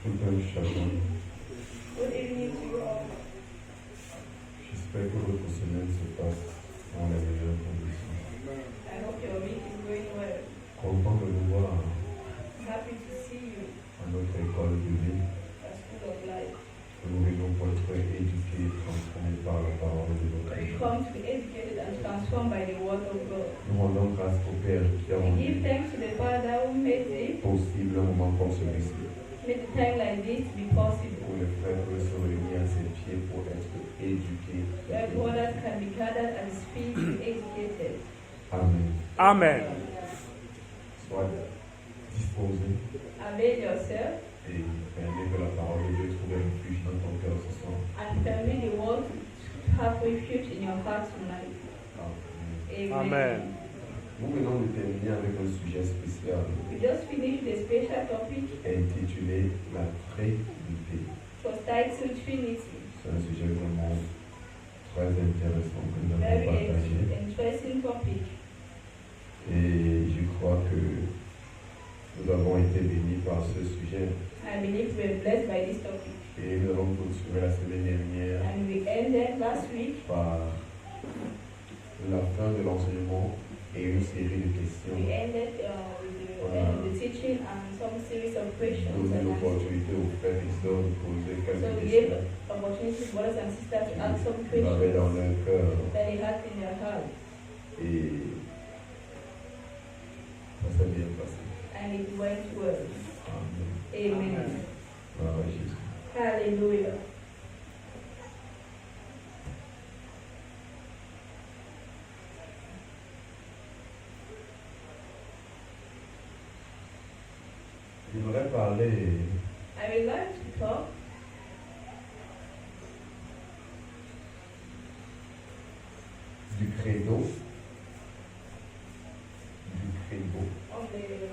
Good evening, Good evening to you all. J'espère que votre semaine se passe dans les meilleures conditions. I hope your week is going well. Content de vous voir Happy to see you à notre école de vie. at School of Life. Nous venons pour être éduqués, transformés par la parole de notre We Dieu. come to be educated and transformed by the word of God. Nous rendons grâce au Père qui a We rendu give thanks to the Father who made possible un moment comme celui-ci. a time like this be possible. Où les frères peuvent se réunir à ses pieds pour être éduqués. Where brothers can be gathered at His feet to be educated. Amen. Amen. Sois disposé Avail yourself et permets que la parole de Dieu trouve refuge dans ton cœur ce soir. and permit the word to have refuge in your heart tonight. Amen. Amen. Nous venons de terminer avec un sujet spécial We just finished the special topic. intitulé La Trinité. It was titled Trinity. C'est un sujet vraiment très intéressant que nous avons Very partagé. interesting topic. Et je crois que nous avons été bénis par ce sujet. I believe we were blessed by this topic. Et nous avons continué la semaine dernière And we ended last week. par la fin de l'enseignement et une série de questions. We ended with the end of the teaching and some series of questions. Donner And answers. l'opportunité aux frères et sœurs de poser So quelques we gave questions opportunities for brothers and sisters to ask some qu'ils avaient dans questions leur cœur. that they had in their heart. Et ça s'est bien passé. And it went well. Amen. Amen. Gloire à Jésus. Hallelujah. J'aimerais parler I would like to talk du credo. Du credo. on the Credo.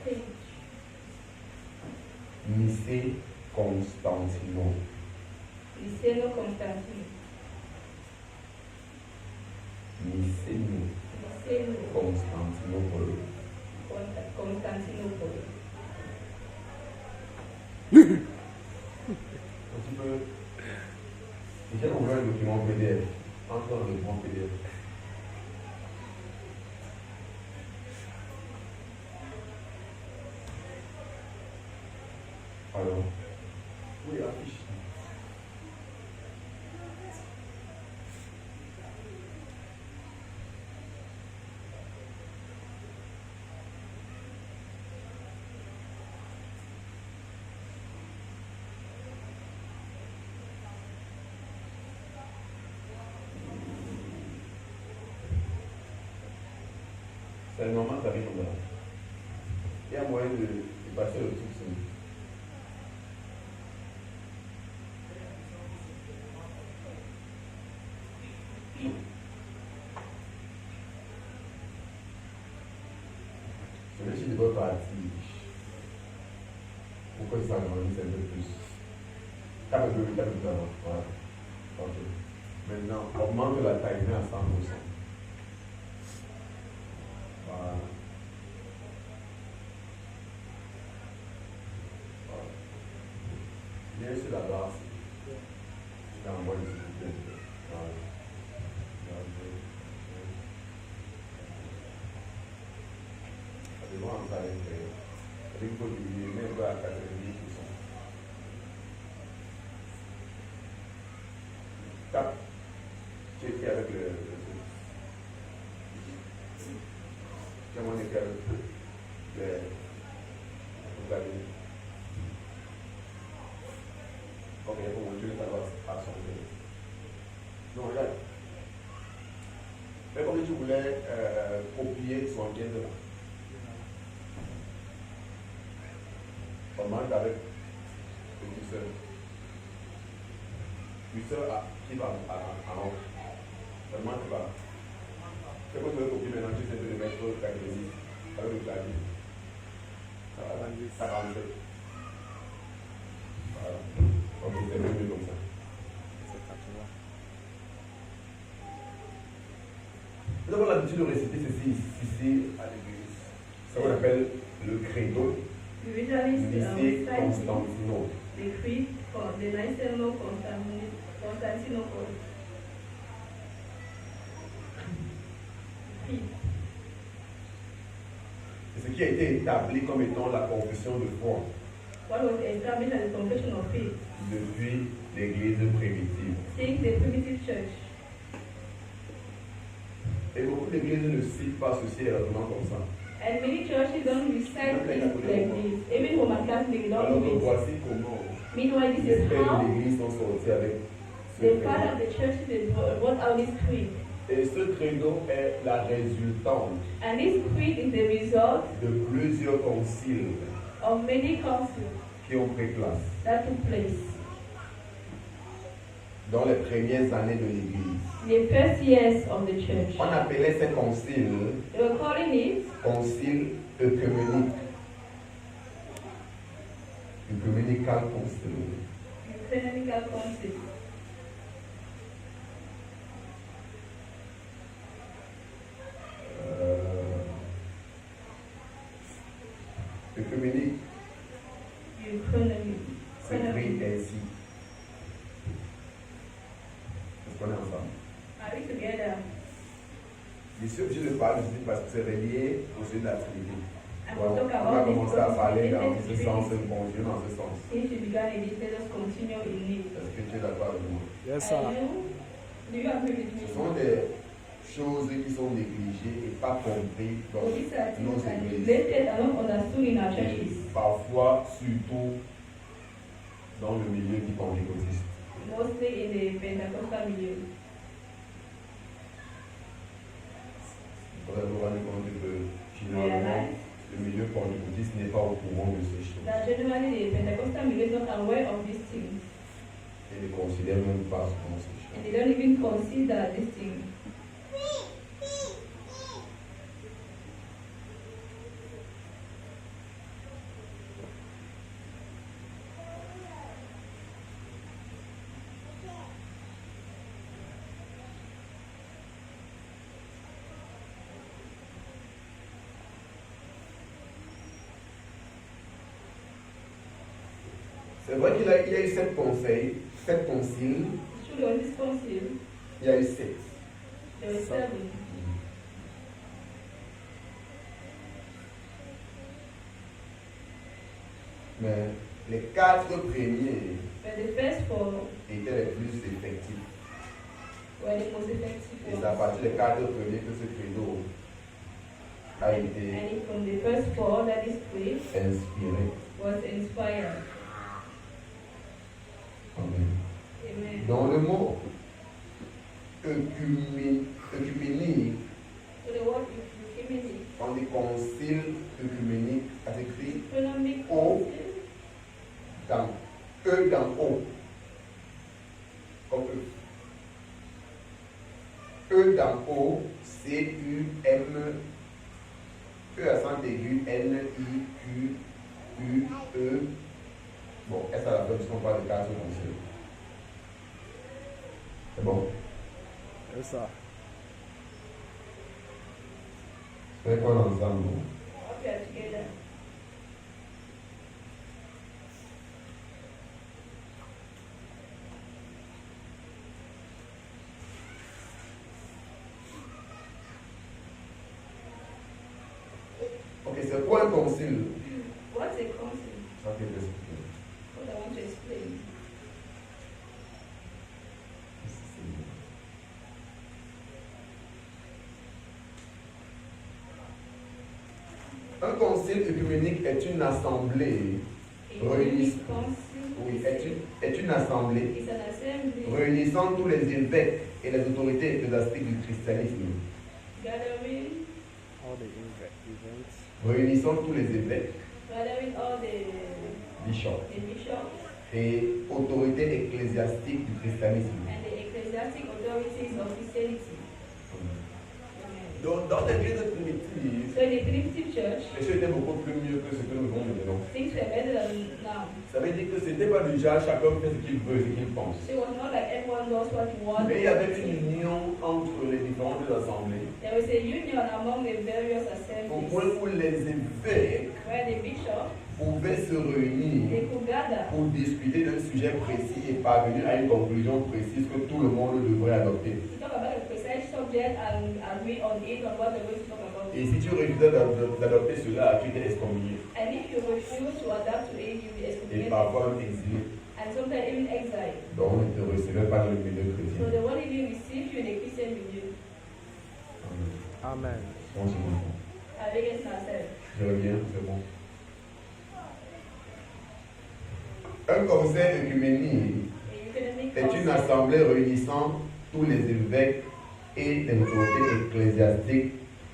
page. Nicée Constantinople. Liceno Constantine. Nicée Liceno Constantinople. Constantinople. Tu peux. J'ai ouvert un document PDF. Entre dans le document PDF. Alors. Oui, affiche. C'est normal, ça arrive comme ça. Il y a moyen de passer le truc sur. Celui-ci ne doit partir. Pourquoi ça grandit un peu plus? Tape un peu, voilà. Ok. Maintenant, augmente la taille, mets à 100%. Voilà. Voilà. Viens sur la base. Je t'envoie le s'il vous plaît. Voilà. C'est bon, ça va être. Il faut diminuer même pas à 90%. Tape. Checker avec le truc. Comment on écrit avec le. Vous avez. Ok, pour montrer que ça va changer. Non, regarde. Mais comme tu voulais copier son lien de là. Comment avec le curseur. Curseur qui va à l'autre. Seulement tu vas. C'est comme tu veux copier maintenant, tu sais de le mettre sur le clavier. Avec le clavier. Ça va dans 47. Voilà. Ok, c'est mieux comme ça. Nous avons l'habitude de réciter ceci ici à l'église. Ça qu'on appelle le credo. We usually lycée cite Constantinople. the creed for the Nicene Constantinople. Creed. C'est ce qui a été établi comme étant la confession de foi What was established as a confession of faith depuis l'Église primitive. since the primitive church. Et beaucoup d'églises ne citent pas ceci exactement comme ça. And many churches don't recite this like this. Even Roman Catholic Alors don't que do it. voici comment Meanwhile, this les is pères how de l'Église sont sortis avec ce the credo. father of the church brought out this creed. Et ce credo est la résultante And this creed is the result de plusieurs conciles of many councils qui ont pris place that took place. dans les premières années de l'Église. The first years of the church. On appelait ces conciles They were calling it concile œcuménique. Œcuménical council. Ecumenical Council. Œcuménique Ecumenical. s'écrit ainsi. Est-ce qu'on est ensemble? Are we together? Je suis obligé de parler ici parce que c'est relié au sujet de la Trinité. I Bon, will on talk va about this commencer à because parler it's dans related ce to sens et Trinity. continuer dans ce sens. Since we began in this, let us continue in it. Est-ce que tu es d'accord avec moi? Yes, sir. Do you agree with Ce me? sont des choses qui sont négligées et pas comprises So dans these are nos things that are églises. neglected and not understood in our Et churches. parfois, surtout dans le milieu du pentecôtiste. Mostly in the Pentecostal milieu. Vous allez vous rendre compte que finalement, le milieu pentecôtiste n'est pas au courant de ces choses. That generally the Pentecostal milieu is not aware of these things. Et ne considère même pas ce qu'on ces And choses. they don't even consider these things. C'est vrai qu'il y a eu sept conciles, It's true, on this council, il y a eu sept. there were 7. Mais les quatre premiers But the first 4 étaient les plus effectifs. were the most effective Et c'est à ones. partir des quatre premiers que ce credo a été And it's from the first 4 that this creed inspiré. was inspired. Amen. Amen. Dans le mot œcuménique, So the word ecumenic, on dit concile œcuménique, a écrit economic Oh. council, dans E dans O. Comme E. E dans O, C-U-M, E accent aigu, N-I-Q-U-E. Bon, est-ce à la fin, puisqu'on parle de quatre conciles. C'est bon. Yes, sir. C'est quoi ensemble? up here together. Ok, c'est quoi un concile? What's a council? Ça fait expliquer. What I want to explain. Un concile œcuménique est une assemblée, A Réunissent. ecumenic council oui, est une assemblée is an assembly réunissant tous les évêques et les autorités ecclésiastiques du christianisme. gathering All the events. Réunissant tous les évêques, all the bishops bishops et autorités ecclésiastiques du christianisme. and the ecclesiastic authorities of Christianity. Amen. Donc, dans l'église primitive, So in the primitive church, les choses étaient beaucoup plus mieux que ce que nous avons maintenant. things were better than now. Ça veut dire que ce n'était pas du genre chacun fait ce qu'il veut, ce qu'il pense. So it was not like everyone does what he wants. Mais il y avait une union entre les différentes assemblées, There was a union among the various au assemblies point où les évêques where the bishop pouvaient se réunir they could gather pour discuter d'un sujet précis et parvenir à une conclusion précise que tout le monde devrait adopter. to talk about a precise subject and agree on it, on what they're going to talk about. Et si tu refusais d'adopter cela, tu étais excommunié And if you refuse to adapt to it, you'll be et excommunicated. parfois même exilé. And sometimes even exiled. Donc on ne te recevait pas dans le milieu So chrétien. they won't even receive you in a Christian milieu. Amen. Amen. On se comprend. Avec ourselves. Je reviens, c'est bon. Un conseil œcuménique A economic est une council assemblée réunissant tous les évêques et les autorités ecclésiastiques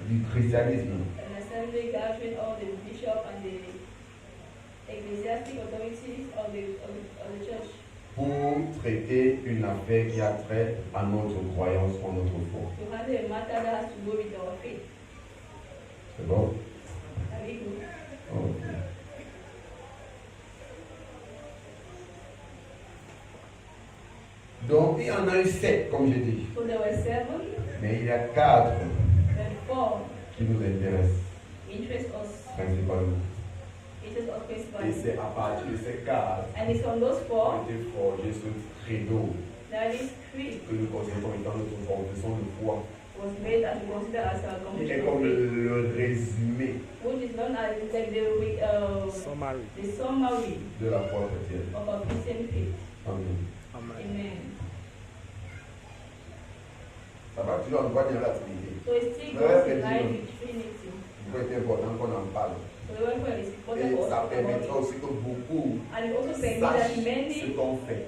du christianisme an assembly gathering all the bishop and the ecclesiastic authorities of the church pour traiter une affaire qui a trait à notre croyance en notre foi. to handle a matter that has to do with our faith. C'est bon? Are we good? Ok. Donc, il y en a eu 7, comme j'ai dit. So there were 7, Mais il y a 4 then 4 qui nous intéressent interest us, principalement. interest us Et principally. c'est à partir de ces 4 And it's from those 4 ont été forgé ce credo that this creed que nous considérons comme étant notre confession de foi. was made and considered as a Il est confession of comme faith, le résumé which is known as like Summary. the summary de la foi chrétienne. of a Christian faith. Amen. Amen. Amen. Ça va toujours en voie de la Trinité. So it still goes in line with Trinity. C'est important qu'on en parle. So the word is important Et for us ça to talk permettra about it. aussi que beaucoup And it also permits sachent that ce many qu'on fait.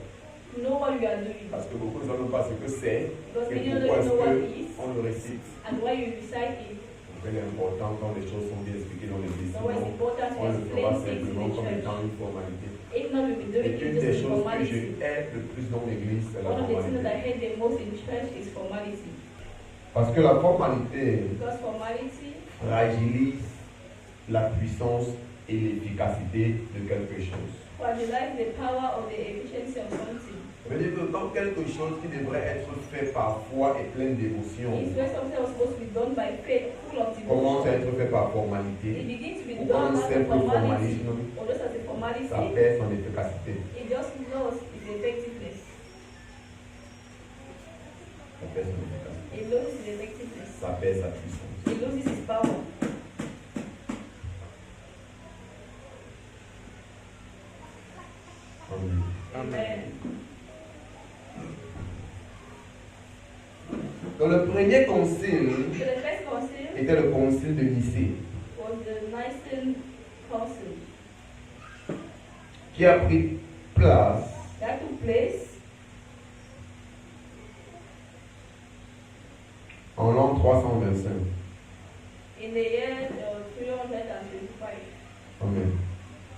know what we are doing. Parce que beaucoup ne savent pas ce que c'est Because et many don't pourquoi know what it est-ce is qu'on le récite. and why you recite it. Donc, il est important quand les choses sont bien expliquées dans l'église. So it's Sinon, important to on le fera explain things in simplement the comme church. étant une formalité. If not, we'll be doing Et it une just des as choses que je formality. hais le plus dans l'église, c'est la One of the things that I formalité. hate the most in church is formality. Parce que la formalité Because formality fragilise la puissance et l'efficacité de quelque chose. fragilize the power of the efficiency of something. Ça veut dire que quand quelque chose qui devrait être fait par foi et plein d'émotion It's when something was supposed to be done by faith, full of commence à devotion. être fait par It formalité begins to be ou done un as a simple formality, formalisme, or just as a formality. ça perd son efficacité. It just lost its effectiveness. Ça perd son efficacité. It loses its effectiveness. Ça perd sa puissance. It loses its power. Amen. Amen. Donc le premier concile So the first council était le concile de Nicée, was the Nicene Council qui a pris place that took place en l'an 325. in the year 325. Amen.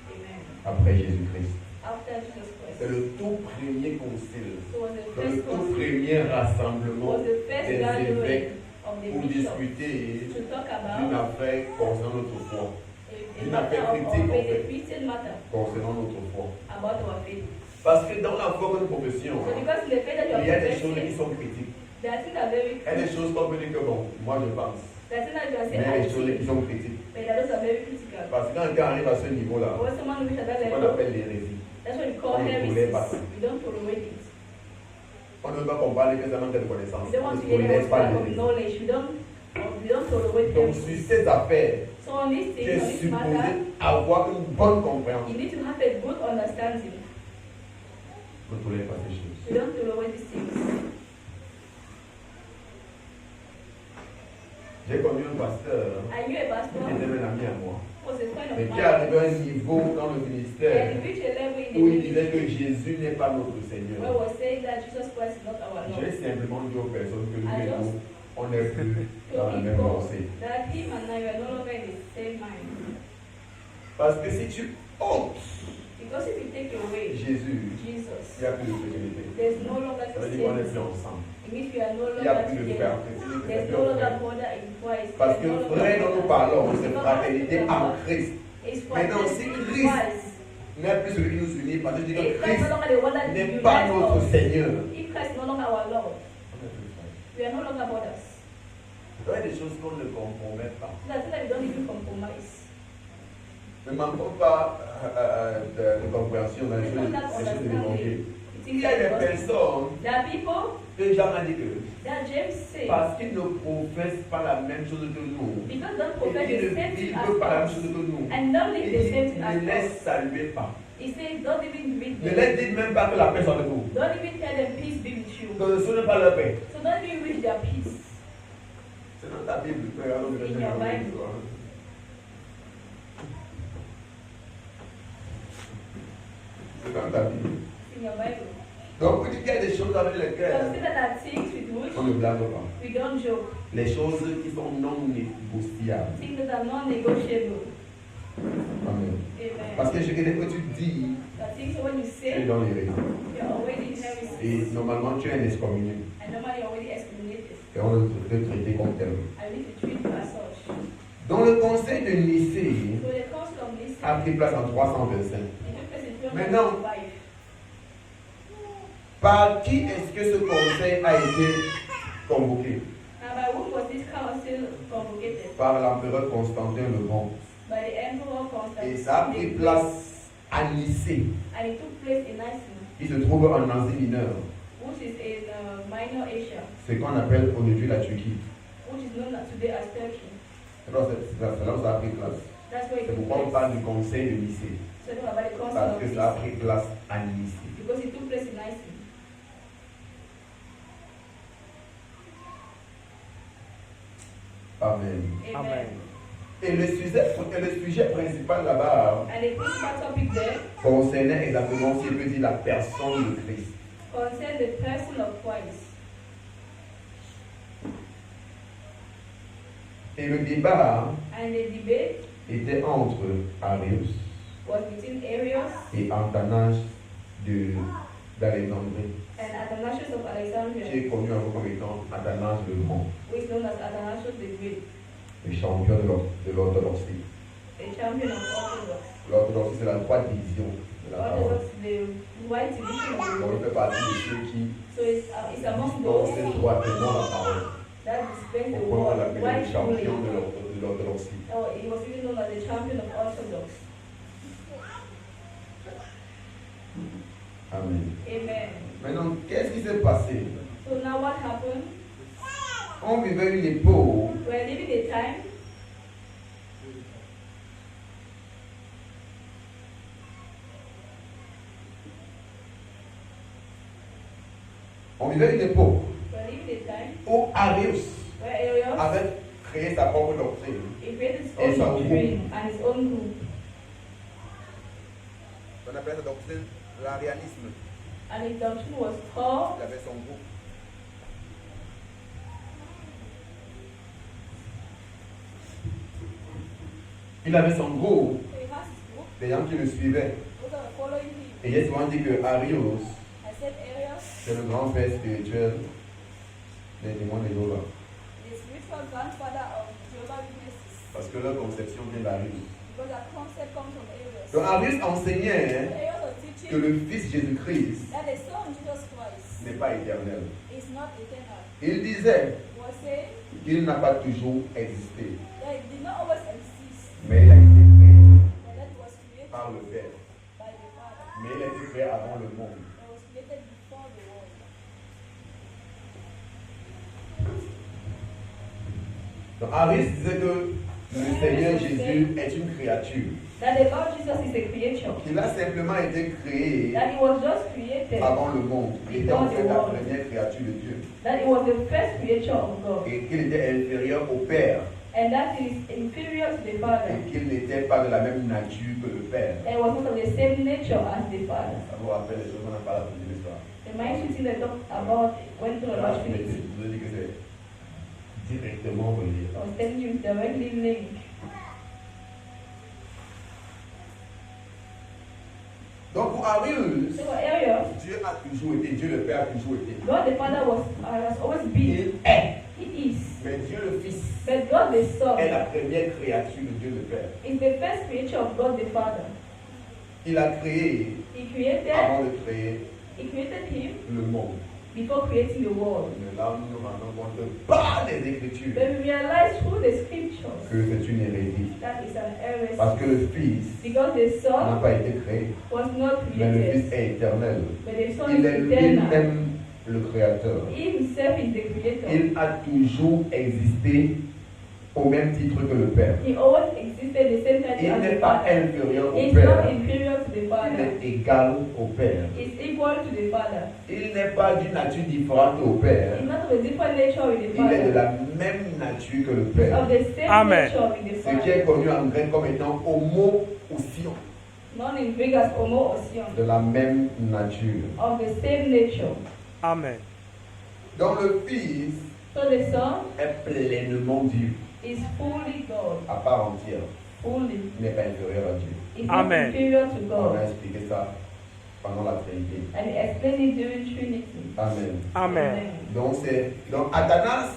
Amen. Après Jésus-Christ. After Jesus C'est Christ. le tout premier concile, So was the le first tout council. premier rassemblement Was the first des gathering évêques of the pour bishops discuter to talk d'une about affaire concernant notre foi. a Une matter affaire of critique, en faith, a fait. Christian matter Concernant notre foi. about our faith. Parce que dans la foi que nous professions, So because in the faith that you il y are a des choses qui professing, sont critiques. there are things that are very Il y a des choses qu'on peut dire que bon, moi je pense. there are things that you are Mais il y a saying des choses I qui see, sont critiques. but there are those that are very critical. Parce que quand quelqu'un arrive à ce niveau-là, But when someone reaches at that c'est ce qu'on level, appelle l'hérésie. that's what we call On ne heresies. tolère pas ça. We don't tolerate it. On ne veut pas qu'on parle que ça manque de connaissances. We don't On want ne to hear tolère any pas word of l'hérésie. knowledge. We don't tolerate Donc heresies. sur ces affaires, So on these tu things, es on this supposé matter, avoir une bonne you compréhension. need to have a good understanding. On ne tolère pas ces choses. We don't tolerate these things. J'ai connu un pasteur I knew a pastor qui était un ami à moi, who was a friend of mais mine. qui est arrivé à un niveau dans le And ministère he reached a level in où the il disait que ministry Jésus n'est pas notre where Seigneur. was saying that Jesus Christ is not our Lord. J'ai simplement dit aux personnes que nous I et just nous, on n'est plus dans la told même people lancée. that him and I were no longer in the same mind. Parce que si tu ôtes Because if you take away Jésus, il Jesus, n'y a plus de fidélité. there's no longer Ça veut dire qu'on n'est Christianity. plus ensemble. It means we are no Il n'y a longer plus de together. frère chrétien. There's no longer brother in Christ. Parce que There's no vrai dont nous parlons, c'est Because fraternité en Christ. It's Maintenant, si fraternity in Christ Christ. n'est plus celui qui nous unit, parce que je dis que If Christ is Christ no longer the one that n'est unites pas notre us, Seigneur. if Christ is no longer our Lord, On est plus frères. we are no longer brothers. Il y a des choses qu'on ne compromet pas. So that's why we don't even compromise. Ne manquons pas de compréhension dans les choses de l'évangile. Il y a des personnes, There are people que Jean a dit que, that James said, parce qu'ils ne professent pas la même chose que nous, because don't et profess qu'ils the ne same thing vivent pas la même as chose us, que nous, and don't live the same il thing ne as laisse us. saluer pas. He says, don't even read Ne them. laisse dire même pas que la paix soit avec vous. Don't even tell them peace be with you. Que ce n'est pas leur paix. So don't even wish their peace. C'est dans ta Bible. Regarde, In your Bible. C'est dans ta Bible. In your Bible. Donc, vous dites qu'il y a des choses avec So lesquelles see that there are things with which on ne blague pas. we don't joke. Les choses qui sont non négociables. Things that are non-negotiable. Amen. Amen. Parce que dès que tu dis, The things when you tu es say, dans les raisons. you're already in Et heresy. normalement, tu es un excommunié. And normally you're already excommunicated. Et on doit te traiter comme tel. I need to treat you as such. Dans le conseil de Nicée, So the council of Nicaea, a pris place en 325. it took place in Maintenant, 1205. par qui est-ce que ce conseil a été convoqué? And by whom was this council convocated? Par l'empereur Constantin le Grand. By the emperor Et ça a pris Constantine. place à Nicée, And it took place in Nicaea, qui se trouve en Asie mineure. which is in Minor Asia, Ce qu'on appelle aujourd'hui la Turquie. which is known today as Turkey. Alors, c'est là où ça a pris place. That's where it C'est took pourquoi on place. parle du conseil de Nicée. So talk about the council Parce of que ça a Nicaea, pris place à Nicée. because it took place in Nicaea. Amen. Amen. Et le sujet principal là-bas And the principal topic there concernait exactement, si je peux dire, la personne de Christ. concerns the person of Christ. Et le débat And the debate était entre Arius was between Arius et Athanase d'Alexandrie, and Athanasius of qui Alexandria, est connu encore comme étant Athanase le Grand, who is known as Athanasius the Great, le champion de l'orthodoxie. the champion of Orthodox. L'orthodoxie, c'est la droite division de la parole. Orthodox, the white division of the Donc, il world. fait partie de ceux qui So it's among pensent those droitement la parole. that dispense the Au point qu'on word, l'appelle le white champion ruling. de l'orthodoxie. Oh, he was even known as the champion of Orthodox. Amen. Amen. Maintenant, qu'est-ce qui s'est passé? So now what happened? On vivait une époque We're living a time On vivait une époque we're living a time où Arius where Arius avait créé sa propre doctrine. he created his Et own son doctrine and his own group. On appelle sa doctrine l'arianisme. And his doctrine was called, Il avait son groupe. Il avait son groupe, he has his group, des gens qui le suivaient. those are following him. Et il y a souvent dit que Arius, I said Arius, c'est le grand père spirituel des témoins de Jéhovah. the spiritual grandfather of Jehovah's Witnesses, Parce que leur conception vient d'Arius. because that concept comes from Arius. Donc Arius enseignait Arius was que teaching le Fils Jésus-Christ that the Son Jesus Christ n'est pas éternel. is not eternal. Il disait He was saying qu'il n'a pas toujours existé, that it did not always exist, mais il a été créé but that it was created par le Père. by the Father. Mais il a été créé avant le monde. It was created before the world. Donc Arius disait que le Seigneur Jésus est une créature. That the Lord Jesus is a creature. Il a simplement été créé That he was just created. avant le monde. Il était en fait la première créature de Dieu. That he was the first creature of God. Et qu'il était inférieur au Père. And that he is inferior to the Father. Et qu'il n'était pas de la même nature que le Père. And was not of the same nature as the Father. Ça vous rappelle les choses qu'on a parlé à la première histoire. Reminds you things that talk about when to Là, about je Trinity. vous ai dit que c'est directement relié. I was telling you it's directly linked. Donc pour Arius, So for Arius, Dieu a toujours été, Dieu le Père a toujours été. God the Father has always been. Il est. He is. Mais Dieu le Fils But God the Son est la première créature de Dieu le Père. is the first creature of God the Father. Il a créé, He created avant de créer him le monde. before creating the world. Mais là, nous nous rendons compte par les Écritures But we realize through the scriptures que c'est une hérésie. that is an heresy. Parce que le Fils Because the n'a Son pas été créé, was not mais le Fils created, est éternel. but the Son Il is est eternal. lui-même le Créateur. He himself is the creator. Il a toujours existé au même titre que le Père. He always existed the same time Il as n'est the pas Father. inférieur He au is not Père. inferior to the Il Father. est égal au Père. He is equal to the Father. Il n'est pas d'une nature différente au Père. He is not of a different nature with the Il est de Father. la même nature que le Père. Of the same Amen. nature with the Ce qui est Father. connu en grec comme étant homo-ousion, Known in Greek as homoousion. de la même nature. Of the same nature. Amen. Donc le Fils So the Son est pleinement Dieu, is fully God. à part entière. Fully. Il n'est pas inférieur à Dieu. Is not Amen. inferior to On God. a expliqué ça pendant la Trinité. And he explained it during Trinity. Amen. Amen. Donc Athanas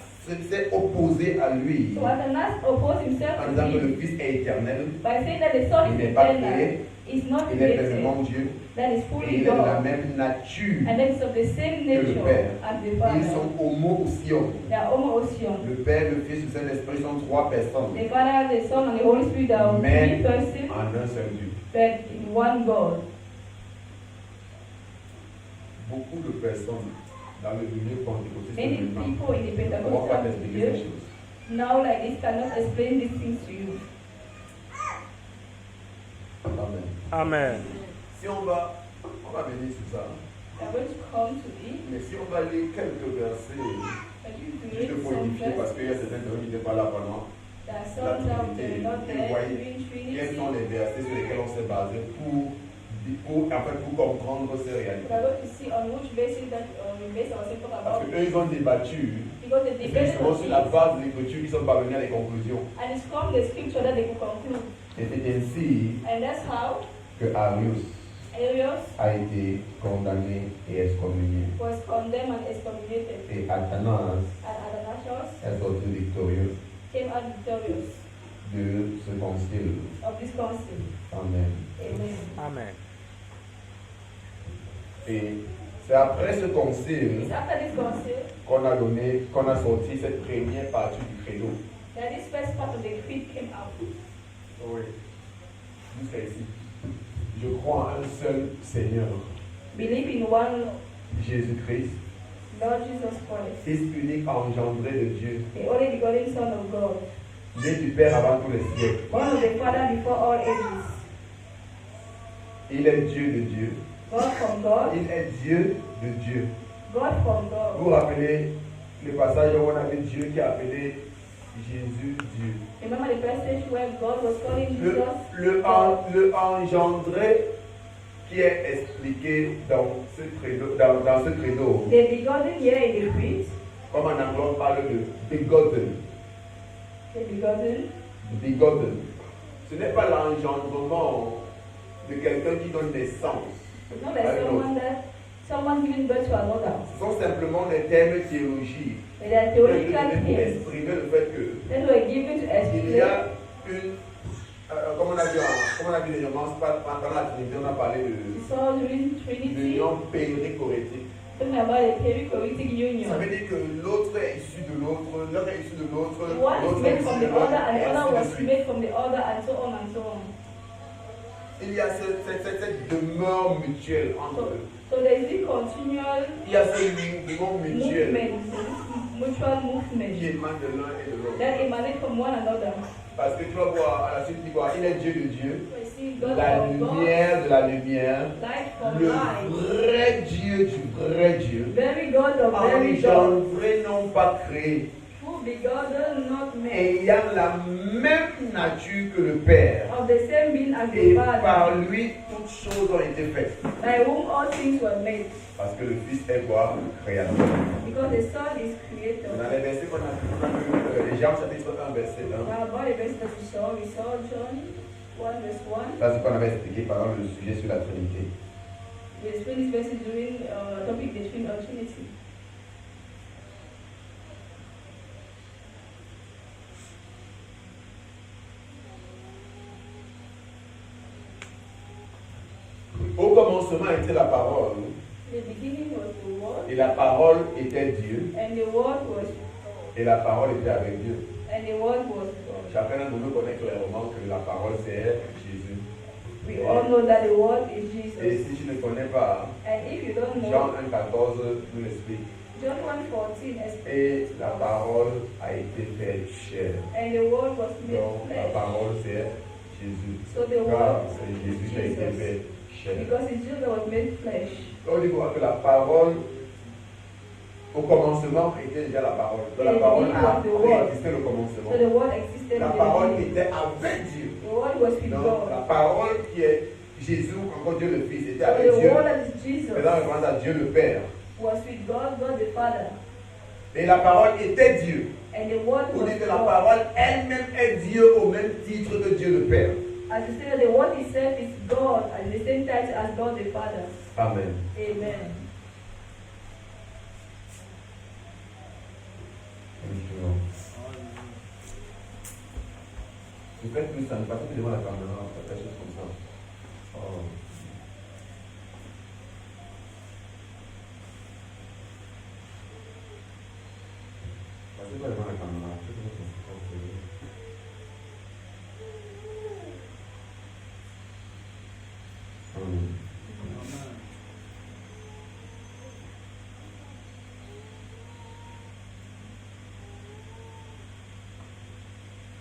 s'est opposé à lui So Athanas opposed himself en to disant que le him Fils est éternel, by saying that the Son il is n'est pas eternal, créé, is not il est created, pleinement Dieu, that is et fully il est de la God, même nature. and that is of the same que le nature Père. as the Ils Father. sont homo-ousion. They are homoousion. Le Père, le Fils, le Saint-Esprit sont trois personnes The Father, the Son, and the Holy Spirit are Mais- three persons, en un seul Dieu. but in one God. Beaucoup de personnes dans le milieu pentecôtiste Many maintenant people in the ne pourront pas Pentecostal t'expliquer ces milieu choses. now like this cannot explain these things to you. Amen. Amen. Si on va venir sur ça, We are going to come to it. mais si on va lire quelques versets, I give you to juste read pour some édifier, parce verses. qu'il y a certains qui n'étaient pas là pendant. There are some that were not there during Quels Trinity. sont les versets sur lesquels on s'est basé pour comprendre ces We réalités. are going to see on which basis that we base ourselves talk Parce about. qu'eux, ils ont débattu, Because the et c'est debate justement on sur la it, base de l'écriture qu'ils sont parvenus à des conclusions. and it's from the scripture that they could conclude. Et c'est ainsi And that's how que Arius Arius a été condamné et excommunié. was condemned and excommunicated. Et Athanas And Athanasius est sorti victorieux came out victorious de ce concile. of this council. Amen. Amen. Amen. Et c'est après ce concile It's after this council qu'on a sorti cette première partie du credo. that this first part of the creed came out. Oui. Jusqu'à ici. Je crois en un seul Seigneur, Believe in one Jésus-Christ, Lord Jesus Christ, Fils unique engendré de Dieu, the only begotten Son of God, né du Père avant tous les siècles. born of the Father before all ages, Il est Dieu de Dieu. God from God, Il est Dieu de Dieu. God from Vous God. vous rappelez le passage où on avait Dieu qui a appelé Jésus Dieu. Remember the passage where God was calling Jesus Le engendré qui est expliqué dans ce credo, the begotten here in the creed, comme en anglais on parle de begotten. the begotten. Begotten. Ce n'est pas l'engendrement de quelqu'un qui donne naissance. It's not like someone giving birth to another. Ce sont simplement des termes théologiques But they are pour theological things exprimer le fait que that were given to il explain. y a une, comme on a dit dernièrement, pendant la Trinité, on a parlé de So during Trinity, l'union périchorétique. talking about the perichoretic Ça union. veut dire que l'autre est issu de l'autre, l'autre est issu de l'autre, One is l'autre est made issu from de the l'autre, other, and et the other ainsi de was suite. made from the other, and so on and so on. Il y a cette demeure mutuelle entre eux. So there is this continual Il y a ce mouvement mutuel mutual qui movement émane de l'un et de l'autre. that emanate from one another. Parce que tu vas voir, à la suite, tu vois, il est Dieu de Dieu, We see God la from God, lumière de la lumière, light from le light, vrai Dieu du vrai Dieu, very God of very God, engendré, non pas créé, who begotten, not made, ayant la même nature que le Père. of the same being as Et the par Father, lui, toutes choses ont été faites. by whom all things were made, Parce que le Fils est quoi? Créateur. because the Son is creator. Dans les versets qu'on a vu, les Jean chapitre 1, verset 1, Now about the verse that we saw John 1 verse 1. ça c'est ce qu'on avait expliqué pendant le sujet sur la Trinité. We explained this verse during topic the Trinity. Au commencement était la parole, The beginning was the Word, et la parole était Dieu, and the Word was et la parole était avec Dieu. and the Word was God. Chacun d'entre nous connaît clairement que la parole c'est Jésus. We all know that the Word is Et Jesus. si tu ne connais pas, And if you don't Jean know, 1,14 nous l'explique. John 1:14 explains, Et la parole a été faite chair. and the Word was made Donc la flesh. parole c'est Jésus. So the Car Word c'est Jésus qui a été Jesus. fait chair. Because it's Jesus that was made flesh. On dit quoi que la parole, au commencement, était déjà la parole. Donc la Et parole il a was the word. existé au commencement. So the Word existed La in the parole beginning. était avec Dieu. The Word was with Donc la God. parole qui est Jésus, encore Dieu le Fils, était So avec the Dieu. Word that is Jesus Maintenant, on commence à Dieu le Père. was with God, God the Father. Et la parole était Dieu. And the Word Vous was dites que la God. parole elle-même est Dieu au même titre que Dieu le Père. As you say, the Word itself is God at the same time as God the Father. Amen. Amen. Vous faites plus simple, parce que devant la caméra, on fait des choses comme ça. Oh. Passez pas devant la caméra, faites des choses comme ça.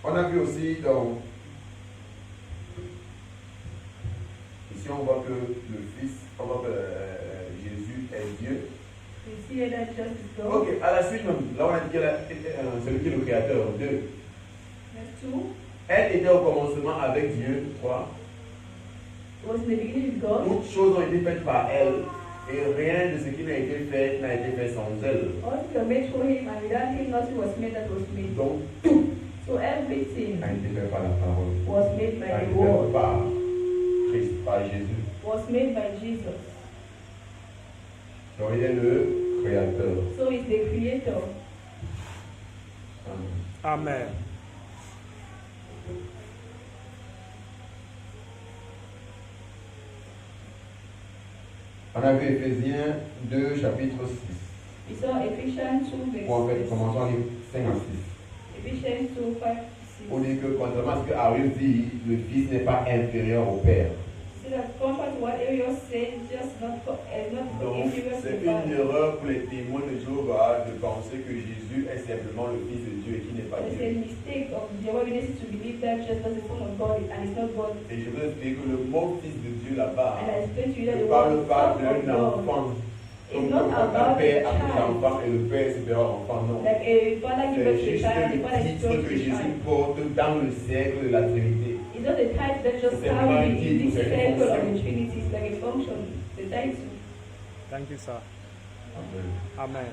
On a vu aussi dans... Ici on voit que le Fils, on voit que Jésus est Dieu. You see that just is God. Ok, à la suite même, là on a dit que celui qui est le créateur, 2. Verse 2. Elle était au commencement avec Dieu, 3. It was in the beginning with God. Toutes choses ont été faites par elle, et rien de ce qui n'a été fait sans elle. All things were made for him, and without him nothing was made that was made. Donc tout So everything a été fait par la parole. was made A by été the fait Word, par Christ, par Jésus. was made by Jesus. Donc il est le créateur. So he's the creator. Amen. Amen. On a vu Éphésiens 2, chapitre 6. We saw Ephesians 2, Ou en fait, verse 6. commençons à lire 5 à 6. Ephesians 2, 5, 6. On dit que contrairement à ce que Arius dit, le Fils n'est pas inférieur au Père. See that compared to what Ariel said, just not Donc, inferior to c'est the une Father. erreur pour les témoins de Jéhovah de penser que Jésus est simplement le Fils de Dieu et qui n'est pas It's a Dieu. mistake of Jehovah's Witnesses to believe that just as the Son of God and it's not God. Et je veux expliquer que le mot Fils de Dieu là-bas And I explained to you that ne the parle word pas Son of d'un God enfant. is Comme not un about a père avec child. l'enfant et le père supérieur à l'enfant, non. Like a father gives C'est birth to a juste child, the le father gives titre birth que to a Jésus child. porte dans le cercle de la Trinité. It's not a title that just C'est carried un in titre, this c'est une circle of fonction. the Trinity. It's like a function, the title. Thank you, sir. Amen. Amen.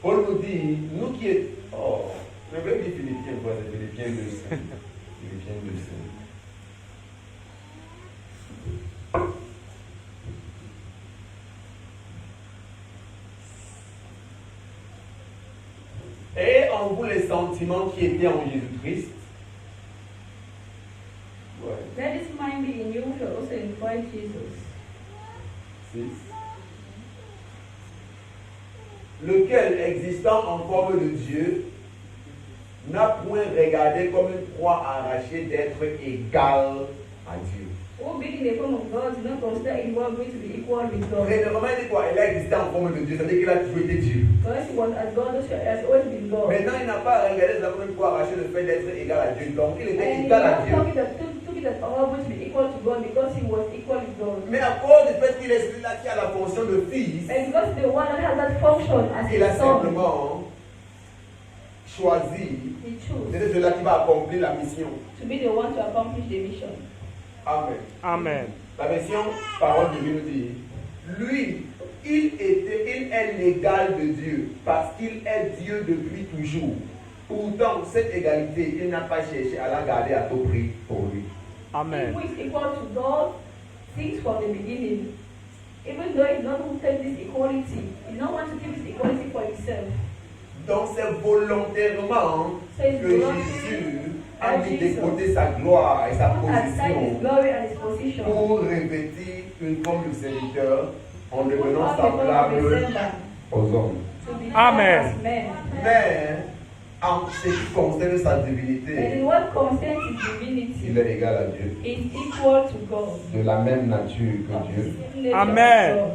Paul nous dit, nous qui est... Oh, je vais dire Philippiens, quoi, c'est Philippiens 2.5. Philippiens 2.5. Et en vous les sentiments qui étaient en Jésus-Christ. Ouais. Let this mind be in you, which was also in Christ Jesus. 6. Lequel, existant en forme de Dieu, n'a point regardé comme une proie arrachée d'être égal à Dieu. Who being in the form of God did not consider it worthy to be equal with God. Vraiment, il dit quoi? Il a existé en forme de Dieu, c'est-à-dire qu'il a toujours été Dieu. Because he was as God, so he has always been God. Maintenant, il n'a pas regardé ça comme une proie arrachée le fait d'être égal à Dieu. Donc, il était And he égal à was Dieu. talking that took it as always to be equal to God because he was equal with God. Mais à cause du fait qu'il est celui-là qui a la fonction de fils, And because the one that has that function as il a his son, simplement choisi he chose d'être celui-là qui va accomplir la mission. to be the one to accomplish the mission. Amen. Amen. La version parole de Dieu nous dit, lui, il est l'égal de Dieu parce qu'il est Dieu depuis toujours. Pourtant, cette égalité, il n'a pas cherché à la garder à tout prix pour lui. Amen. Who is equal to God since from the beginning. Even though he does not take this equality, he does not want to keep this equality for himself. Donc c'est volontairement C'est que volontairement Jésus a mis de Jesus. côté sa gloire et sa God has set his position glory and his position pour revêtir une forme de serviteur en Put devenant on the form of a semblable servant, aux hommes. to be Amen. as men. Mais en ce qui concerne sa And in divinité, what concerns his divinity, il est égal à Dieu, is equal to God. de la même nature Of que the Dieu, same nature Amen. of God.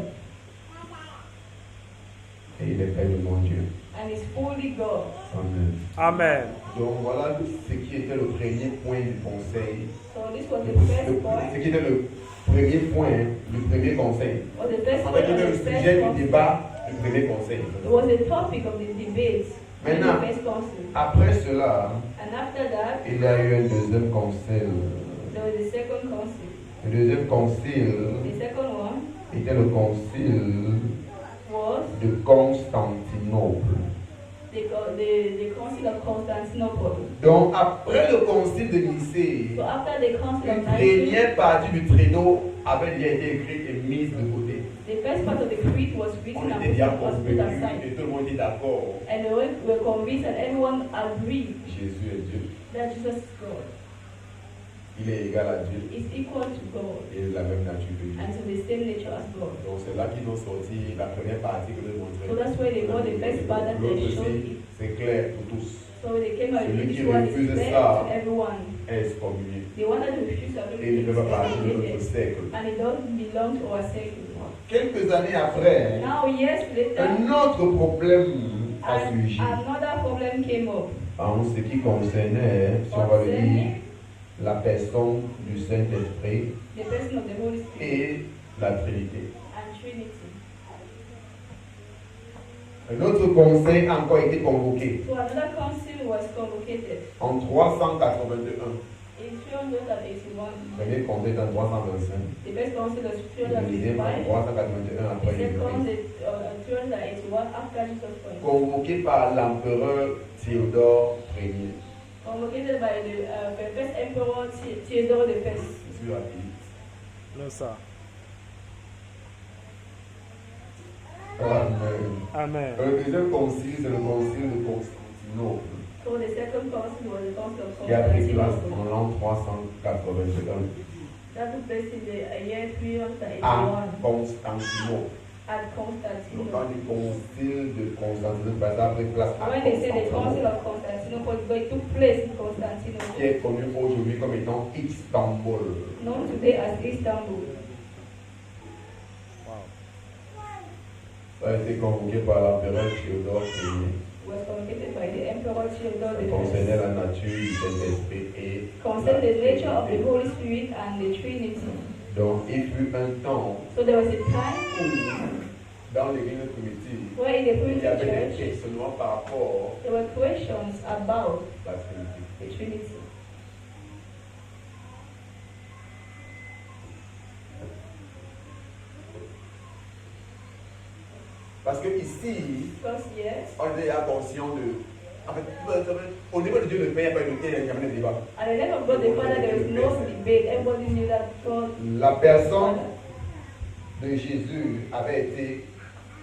et il est pleinement Dieu. And is fully God. Amen. Amen. Donc voilà ce qui était le premier point du conseil. So this was the first point. Ce qui était le premier point du premier conseil. Was the first En point fait, of c'était the le first sujet du council. débat du premier conseil. It was the topic of the debate in Maintenant, the first council. après cela, And after that, il y a eu un deuxième conseil. there was the second council. Le deuxième concile The second one était le concile was de Constantinople. the council of Constantinople. Donc, après le concile de Nicée, So after the council of une Nicaea, première partie du traîneau avait déjà été écrite et mise de côté. the first part of the creed was written On and était déjà was put convaincus aside. et tout le monde était d'accord. And they were convinced and everyone agreed Jésus est Dieu. that Jesus is God. Il est égal à Dieu. Is equal to God Et de la même nature que Dieu. and to the same nature as God. Donc c'est là qu'ils ont sorti la première partie que je montrais. So that's why they got the first part that they L'autre showed aussi, it. c'est clair pour tous. So they came out Celui with qui this one is refuse clear ça, to everyone. Est excommunié. The one that refused to Et il ne peut pas partir de notre agree siècle. and it doesn't belong to our circle. Quelques années après, Now years later, un autre problème a surgi another problem came up en ce qui concernait, si on va le dire, concerning la personne du Saint-Esprit the person of the Holy Spirit et la Trinité. and Trinity. Un autre conseil a encore été convoqué So another council was convocated en 381. in 381. Le premier conseil est en 325. The first council was Le deuxième en 385. 381 après The second Jésus-Christ. is 381 after Jesus Christ. Convoqué par l'empereur Théodore Ier. Convocated by the first emperor Theodore I. C'est sur la Bible. No, sir. Amen. Amen. Le deuxième concile, c'est le concile de Constantinople, So the second council was the council of qui a pris place Constantinople. en l'an 381 That took place in the year à 381 Constantinople. at Donc, Constantinople. quand du concile de Constantinople, ça a pris place à When they say the council Constantinople, of Constantinople, it took place in qui Constantinople, est connu aujourd'hui comme étant Istanbul. known today as Istanbul. Wow. Ça a été convoqué par l'empereur Théodore Ier. Was convocated by the Emperor Theodore Ça I. concernait la nature du Saint-Esprit et Concerned the la nature of the Trinité. Holy Spirit and the Trinity. Donc, il fut un temps So there was a time où, dans l'église primitive, where in the il y primitive avait des church, questionnements par rapport there were questions about à la Trinité. the Trinity. Parce que ici, Because yes, on est déjà conscient de. En fait, au niveau de Dieu le Père, il n'y a pas de débat. at the name of God the Father, there is no debate. Everybody knew that God. La personne de Jésus avait été.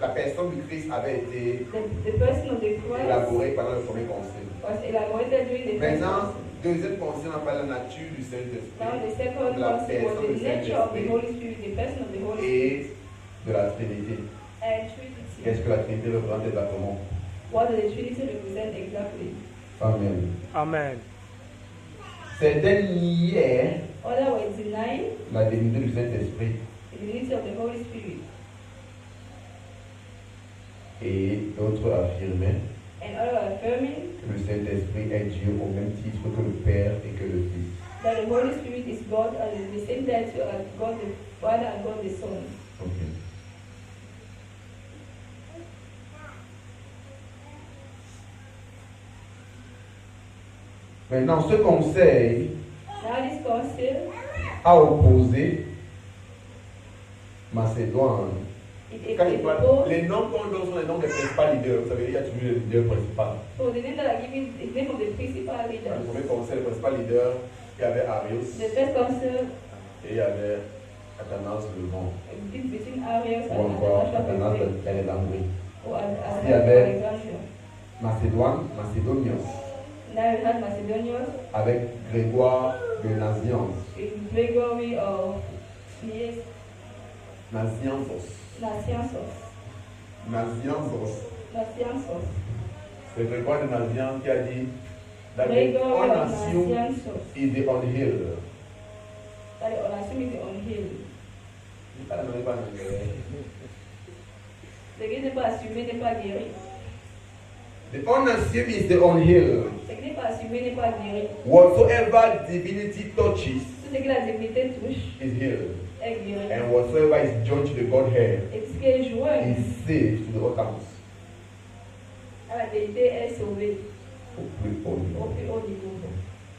La personne du Christ avait été The person of the Christ élaborée pendant le premier concile. was elaborated during the first Maintenant, council. deuxième concile, on parle de la nature du Now Saint-Esprit the second La council was personne the du nature of the Saint-Esprit. Holy Spirit, the person of the Holy Spirit, et de la Trinité. and Trinity. Qu'est-ce que la Trinité représente exactement? What does the Trinity represent exactly? Amen. Amen. Certains niaient Others were denying la divinité du Saint-Esprit the divinity of the Holy Spirit, et d'autres affirmaient and others were affirming que le Saint-Esprit est Dieu au même titre que le Père et que le Fils. that the Holy Spirit is God and is the same title as God the Father and God the Son. Ok. Maintenant, ce conseil Now this council, a opposé Macédoine. it Quand il parle, opposed. les noms qu'on donne sont les noms des principaux leaders. Vous savez, il y a toujours le leader principal. So the name that I give is the name of the principal Dans le leaders. premier conseil, le principal leader, il y avait Arius The first council et il y avait Athanas le Grand. between Arius Ou and encore Athanasius Athanas d'Alexandrie. or Il y avait- Alexandria. Macédoine, Macédonios, Now you had Macedonius, avec Grégoire de Naziance. Gregory of Nice, Nazianzos. Nazianzos. Nazianzos. Nazianzos. C'est Grégoire de Nazian qui a dit that the Gregory of Onasium Nazianzos. is the unhealed. That the Onasium is the unhealed. Il parle même pas en anglais. Ce qui n'est pas assumé n'est pas guéri. The Onasium is the unhealed. Ce qui n'est pas assumé n'est pas guéri. Whatsoever divinity touches Tout ce que la divinité touche is healed. est guéri. And whatsoever is joined to the Godhead Et ce qui est joint is saved to the uttermost. à la vérité est sauvé Au plus haut au niveau. plus haut niveau.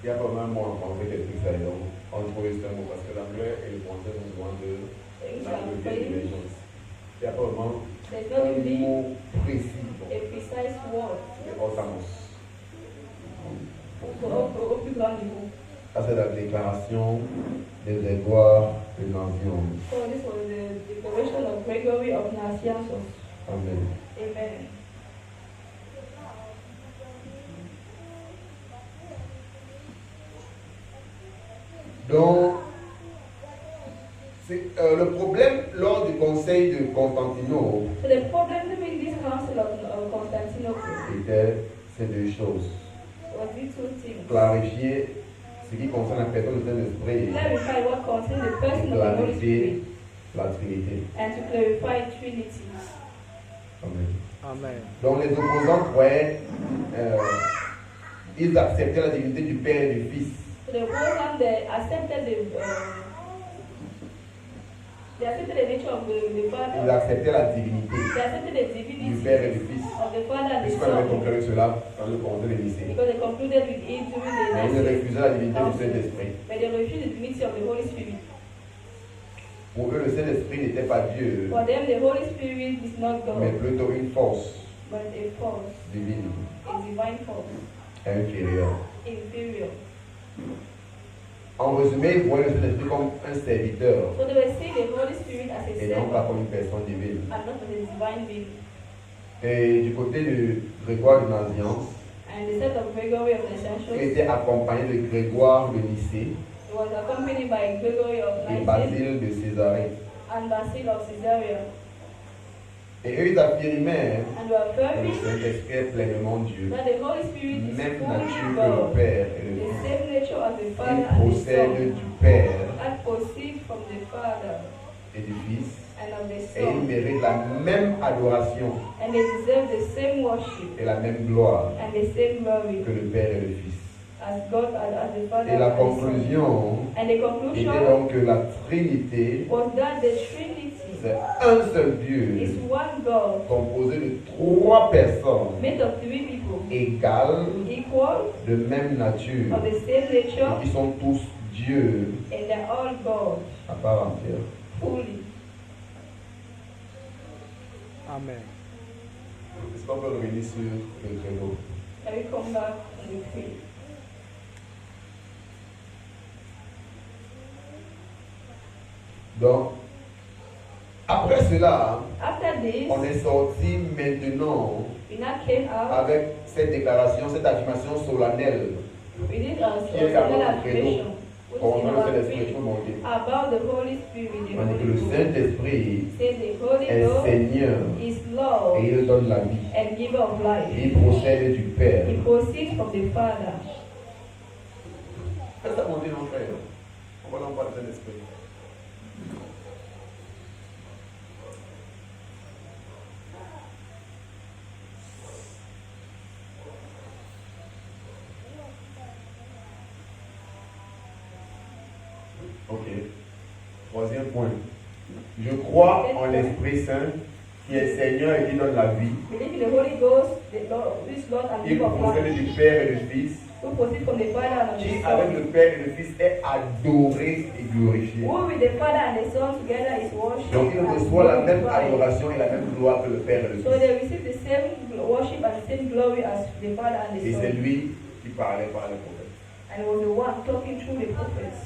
Il y a pas mal de mots en français qui expliquent ça. Et donc, on trouve ce mot parce que l'anglais et le français sont souvent de Et la nous divergence. Il n'y a pas vraiment there's un not really mot précis a precise word de uttermost. au plus grand niveau. Ça, c'est la déclaration de Grégoire de Nazian. So this was the declaration of Gregory of Nazianzus. Amen. Amen. Donc, le problème lors du conseil de Constantinople So the problem during this council of Constantinople était ces deux choses. was these two things. Clarifier ce qui concerne la personne du Saint-Esprit Clarify what concerns the et person of the Holy clarifier Spirit la Trinité. and to clarify Trinity. Amen. Amen. Donc les opposants croyaient, ils acceptaient la divinité du Père et du Fils. So the one they accepted the nature of the Ils Father. acceptaient la divinité They accepted the du divinity Père et du Fils. of the Father and the Puisqu'on avait Son. conclu cela dans le conseil de Nicée. Because they concluded with it during Mais ils the refusaient la divinité du Saint-Esprit. but they refused the divinity of the Holy Spirit. Pour eux, le Saint-Esprit n'était pas Dieu, For them, the Holy Spirit is not mais God, plutôt une force but a force, divine a divine force, inférieure. inferior. En résumé, ils voyaient le Saint-Esprit comme un serviteur So they were seeing the Holy Spirit as a et non pas servant comme une personne divine. and not as a divine being. Et du côté de Grégoire de Nazianz, And the set of Gregory of qui Nazianzus, était accompagné de Grégoire de Nicée it was accompanied by Gregory of et Nicaea Basile de Césarée. and Basil of Caesarea. Et eux, ils affirmaient And were que le affirming Saint-Esprit est pleinement Dieu, that the Holy Spirit is même fully nature que le God, Père et le the Fils. same nature as the Father Il and the procède Son, du Père that proceed from the Father et du Fils and of the et ils Son, méritent la même adoration and they deserve the same worship et la même gloire and the same glory que le Père et le Fils. as God and as the Father Et la and the Son. conclusion And the était conclusion donc que la Trinité, was that the Trinity c'est un seul is Dieu one God composé de trois personnes made of three people égales, equal, de même nature, of the same nature, et qui sont tous Dieu and they're all God à part entière. fully. Amen. Est-ce qu'on peut revenir sur le créneau? Can we come back on the creed? Donc, après cela, After this, on est sorti maintenant we now came out avec cette déclaration, cette affirmation solennelle we did a qui est dans solemn notre credo affirmation which is concernant in le our Saint-Esprit. creed Tout le monde dit. about the Holy Spirit. The On dit que Holy le Ghost Saint-Esprit says the Holy est Ghost Seigneur is Lord et il donne la vie. and giver of life. Il procède du Père. He proceeds from the Father. Faites ça monter mon frère. On va l'en parler de Saint-Esprit. Ok. Troisième point. Je crois en l'Esprit Saint qui est Seigneur et qui donne la vie. Believe in the Holy Ghost, the Lord, this Lord and Il giver of procède life, du Père et du Fils, who proceeds from the Father and of qui the avec Son. le Père et le Fils est adoré et glorifié. Who with the Father and the Son together is worshipped Donc il and reçoit la même glorified. adoration et la même gloire que le Père et le So Fils. they receive the same worship and the same glory as the Father and the Et c'est Son. lui qui parlait par le prophète. And he was the one talking through the prophets.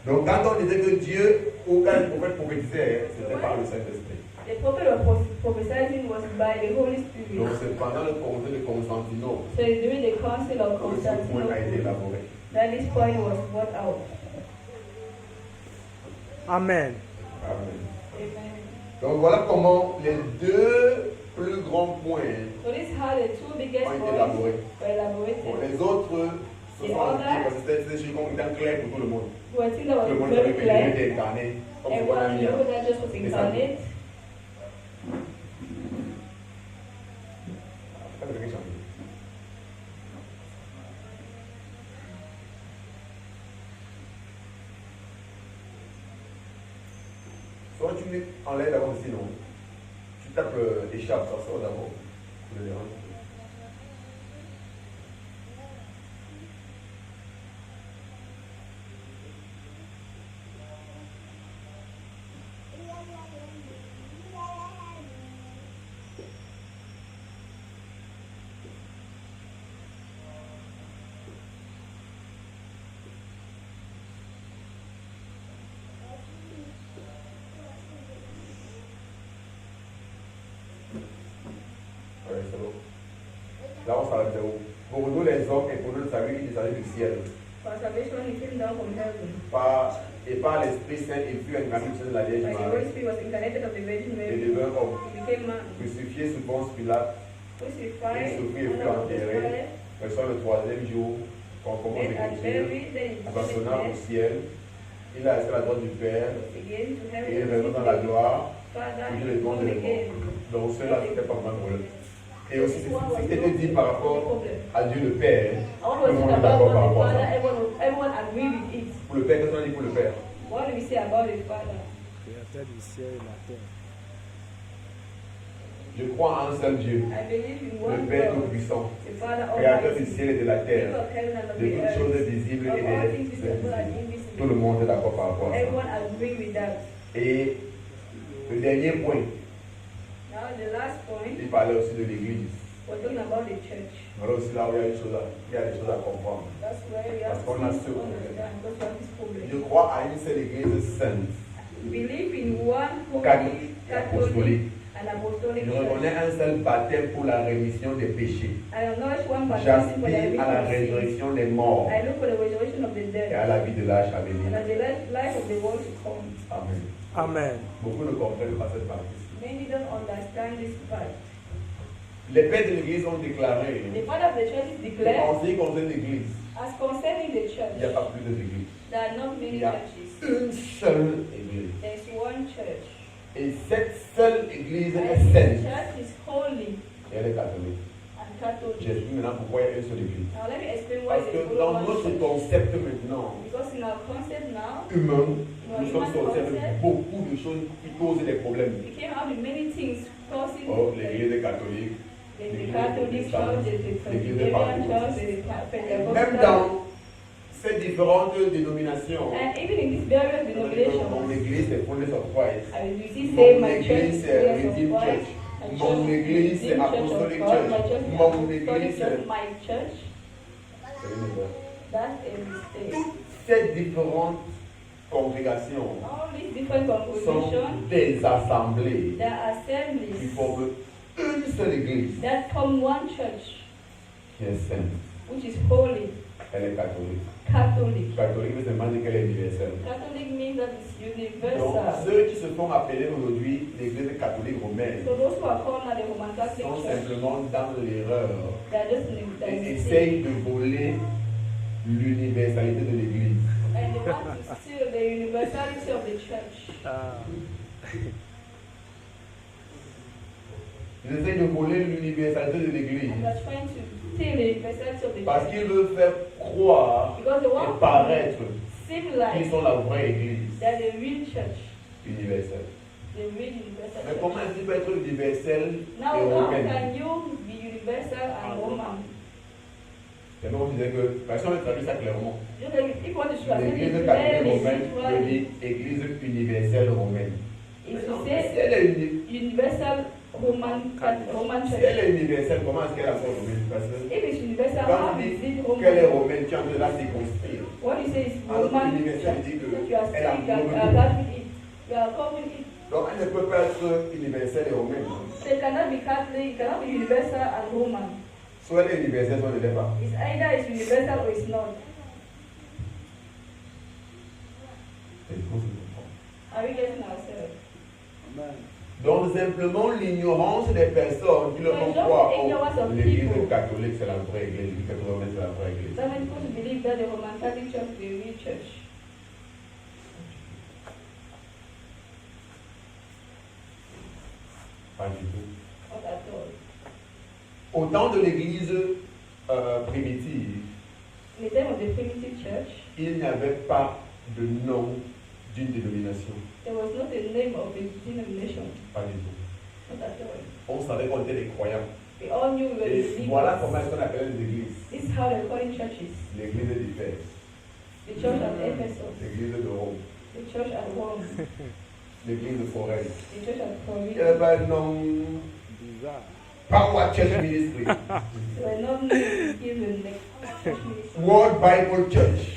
Donc quand on disait que Dieu, ou quand le prophète prophétisait, c'était par le Saint-Esprit. The prophet was prophesying was by the Holy Donc Spirit. c'est pendant le conseil de Constantinople So during the council of que ce point a été Constantinople, élaboré. that this point was brought out. Amen. Amen. Amen. Donc voilà comment les deux plus grands points So this is how the two biggest ont été points élaborés. were elaborated. Bon, les autres se Et sont voilà. indiqués parce que c'était des choses qui étaient claires pour tout le monde. Well, I think that Tout le was monde savait very que clear. Jésus était incarné comme ce qu'on a Everyone mis. knew that Jesus was Et ça, incarnate. ça veut rien changer. Soit tu enlèves d'abord ceci, non? Tu tapes échappe, ça sort d'abord. Pour le déranger. Oui, c'est bon. Là, on s'arrête de où? Pour nous, les hommes, et pour nous, le salut, il descendait du ciel. For salvation, he came down from heaven. Et par l'Esprit Saint, il fut incarné de la Vierge Like the Holy Marie. Spirit was incarnated of the Virgin Et Mary. devint homme. He became man. Crucifié sous Ponce Pilate. Crucified, Il souffrit et fut under the enterré. fire, Reçoit le troisième jour, conformément aux dead and Écritures, buried, then he ascensionna au descended ciel. Il a resté à la droite du Père. again to Et il heaven. revint dans la gloire. Father, Pour le monde come des again. morts. Donc cela, c'était pas mal pour eux. Et aussi, c'était dit par rapport à Dieu le Père. I want Tout to le monde talk est d'accord about par the rapport à Father. ça. Everyone agree with it. Pour le Père, qu'est-ce qu'on a dit pour le Père? What do we say about the Father? Créateur du ciel et la terre. Je crois en un seul Dieu, I believe in le one Père God, Tout-Puissant, the Father Créateur du Almighty, ciel et de la terre, Maker of heaven and of de the toutes choses earth, visibles of et all things visible and invisibles. Tout invisible. le monde est d'accord par rapport à ça. Everyone agree with that. Et le dernier point, Now the last point, il parlait aussi de l'Église. we're talking about the church. Voilà aussi là où il y a des choses à comprendre. That's where we have Parce qu'on a things ce to problème. understand, because we have this problem. Je crois à une seule Église sainte, Believe in one holy, catholique et Catholic, apostolique. and apostolic Je church. reconnais un seul baptême pour la rémission des péchés. I acknowledge one baptism for the J'aspire à la remission of sins. résurrection des morts I look for the resurrection of the et dead à la vie de l'âge à and venir. at the life of the world to come. Amen. Amen. Beaucoup ne comprennent pas cette partie. Many don't understand this part. Les pères de l'Église ont déclaré The father of the church is declared, en ce qui concerne l'Église, as concerning the il church, n'y a pas plus d'église. there are not Il many y a churches. une seule Église. There's one church. Et cette seule Église And est this sainte. church is holy Et elle est catholique. and Catholic. J'explique maintenant pourquoi il y a une seule Église. Now let me explain why Parce there's que only dans one notre church. concept maintenant, Because in our concept now, humain, nous sommes sortis avec beaucoup de choses qui posent des problèmes. we came out with many things causing Oh, l'Église est catholique. the Catholic church, the Presbyterian church, the Même Pentecostal, dans ces différentes dénominations, and even in these various mon denominations, Église est fondée sur Christ. you see, say Mon my church Église is est Prayer of Redeemed Christ, Church. my Mon church is Église est Redeemed Church of Apostolic God, my Church. church is Mon Apostolic Église Church, est... my church. That's a mistake. Toutes ces différentes congrégations All these different sont congregations, des assemblées there are qui assemblies forment une seule Église that form one church, qui est sainte. which is holy, Elle est catholique. Catholic. Catholique veut seulement dire qu'elle est universelle. Catholic means that it's Donc, universal. ceux qui se font appeler aujourd'hui l'Église catholique romaine So those who are called now the Roman Catholic sont Church, simplement dans l'erreur they are just in the et mistake. essayent de voler l'universalité de l'Église. And they want to steal the universality of the church. Ah, Ils essayent de voler l'universalité de l'Église And they are trying to steal the universality of the parce church. qu'ils veulent faire croire Because they et want paraître to seem qu'ils like sont la vraie Église they're the real church, universelle. the real universal Mais comment church. est-ce qu'il peut être universel Now, et how romaine? can you be universal and Roman? Et nous, on disait que, parce qu'on a traduit ça clairement. Just like if you want to translate it L'Église catholique clearly, romaine veut literally, dire Église universelle romaine. if Si you say elle est universal Roman si church, elle est universelle, comment est-ce qu'elle est encore romaine? Parce que if it's universal, quand how on is dit it qu'elle est Roman? romaine, tu es en train de la circonscrire. What you say is Alors, Roman universel church. dit que That you are elle a saying that you englobe are tout. Catholic it. You are calling it. Donc elle ne peut pas être universelle et romaine. So it cannot be Catholic, it cannot be universal and Roman. Soit elle est universelle, soit elle ne l'est pas. It's either it's universal or it's not. C'est ce qu'on se comprend. Are we getting ourselves? Amen. Donc simplement l'ignorance des personnes qui le font croire, oh, l'église catholique c'est la vraie église, l'église catholique c'est la vraie église. Some people believe that the Roman Catholic Church is the real church. Pas du tout. Not at all. Au temps de l'église primitive, In the time of the primitive church, il n'y avait pas de nom d'une dénomination. there was not a name of the denomination. Pas du tout. Not at all. On savait qu'on était des croyants. We all knew we were Et believers. voilà comment est-ce qu'on appelle les églises. This is how they're calling churches. L'église d'Éphèse, The church at Ephesus, l'église de Rome, the church at Rome, l'église de Forêt. the church at Il n'y avait Corinth. pas de nom. Bizarre. Power Church Ministry, They were not given like church ministry. World Bible Church.